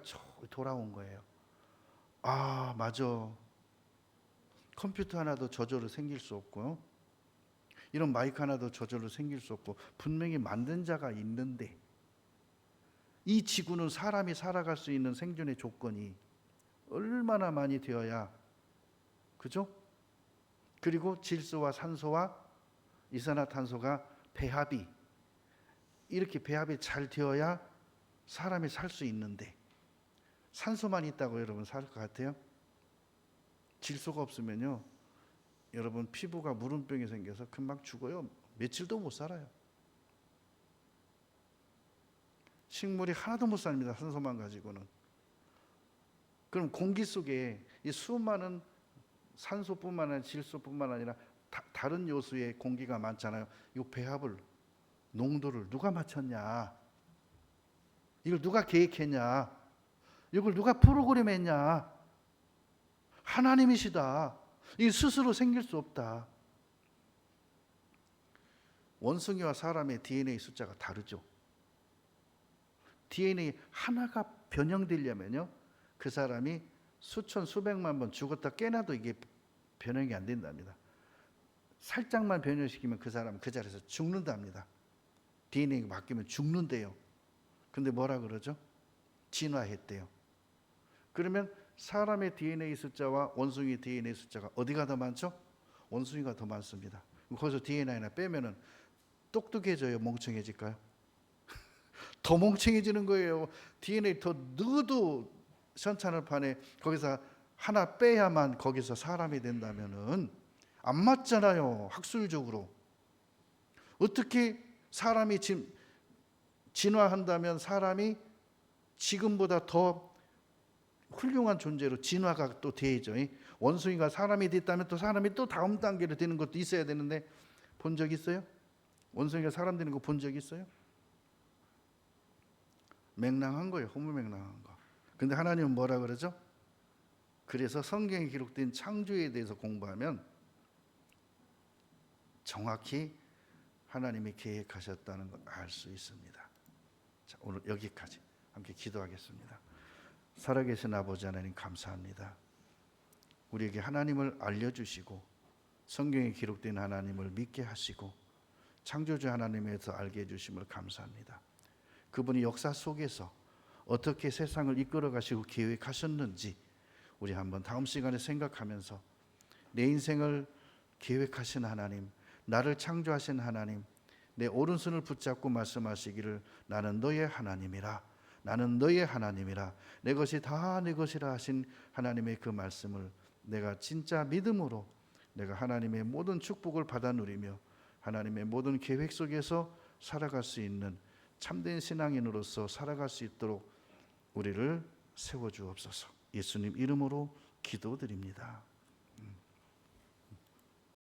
돌아온 거예요. 아, 맞아. 컴퓨터 하나도 저절로 생길 수 없고요. 이런 마이크 하나도 저절로 생길 수 없고 분명히 만든 자가 있는데 이 지구는 사람이 살아갈 수 있는 생존의 조건이 얼마나 많이 되어야, 그죠? 그리고 질소와 산소와 이산화탄소가 이렇게 배합이 잘 되어야 사람이 살 수 있는데 산소만 있다고 여러분 살 것 같아요? 질소가 없으면요 여러분 피부가 무름병이 생겨서 금방 죽어요. 며칠도 못 살아요. 식물이 하나도 못 삽니다. 산소만 가지고는. 그럼 공기 속에 이 수많은 산소뿐만 아니라 질소뿐만 아니라 다른 요소의 공기가 많잖아요. 이 배합을 농도를 누가 맞췄냐? 이걸 누가 계획했냐? 이걸 누가 프로그램했냐? 하나님이시다. 이 스스로 생길 수 없다. 원숭이와 사람의 DNA 숫자가 다르죠. DNA 하나가 변형되려면요, 그 사람이 수천 수백만 번 죽었다 깨나도 이게 변형이 안 된답니다. 살짝만 변형시키면 그 사람은 그 자리에서 죽는답니다. DNA가 바뀌면 죽는데요. 근데 뭐라 그러죠? 진화했대요. 그러면 사람의 DNA 숫자와 원숭이 DNA 숫자가 어디가 더 많죠? 원숭이가 더 많습니다. 거기서 DNA 하나 빼면은 똑똑해져요, 멍청해질까요? 더 멍청해지는 거예요. DNA 더 넣어도 현찰판에 거기서 하나 빼야만 거기서 사람이 된다면은 안 맞잖아요, 학술적으로. 어떻게 사람이 진화한다면 사람이 지금보다 더 훌륭한 존재로 진화가 또 되죠. 원숭이가 사람이 됐다면 또 사람이 또 다음 단계로 되는 것도 있어야 되는데 본 적 있어요? 원숭이가 사람 되는 거 본 적 있어요? 맹랑한 거예요. 허무맹랑한 거. 근데 하나님은 뭐라 그러죠? 그래서 성경에 기록된 창조에 대해서 공부하면 정확히 하나님이 계획하셨다는 걸 알 수 있습니다. 자, 오늘 여기까지 함께 기도하겠습니다. 살아계신 아버지 하나님, 감사합니다. 우리에게 하나님을 알려주시고 성경에 기록된 하나님을 믿게 하시고 창조주 하나님에서 알게 해주심을 감사합니다. 그분이 역사 속에서 어떻게 세상을 이끌어 가시고 계획하셨는지 우리 한번 다음 시간에 생각하면서 내 인생을 계획하신 하나님, 나를 창조하신 하나님, 내 오른손을 붙잡고 말씀하시기를 나는 너의 하나님이라, 나는 너의 하나님이라, 내 것이 다 내 것이라 하신 하나님의 그 말씀을 내가 진짜 믿음으로 내가 하나님의 모든 축복을 받아 누리며 하나님의 모든 계획 속에서 살아갈 수 있는 참된 신앙인으로서 살아갈 수 있도록 우리를 세워주옵소서. 예수님 이름으로 기도드립니다.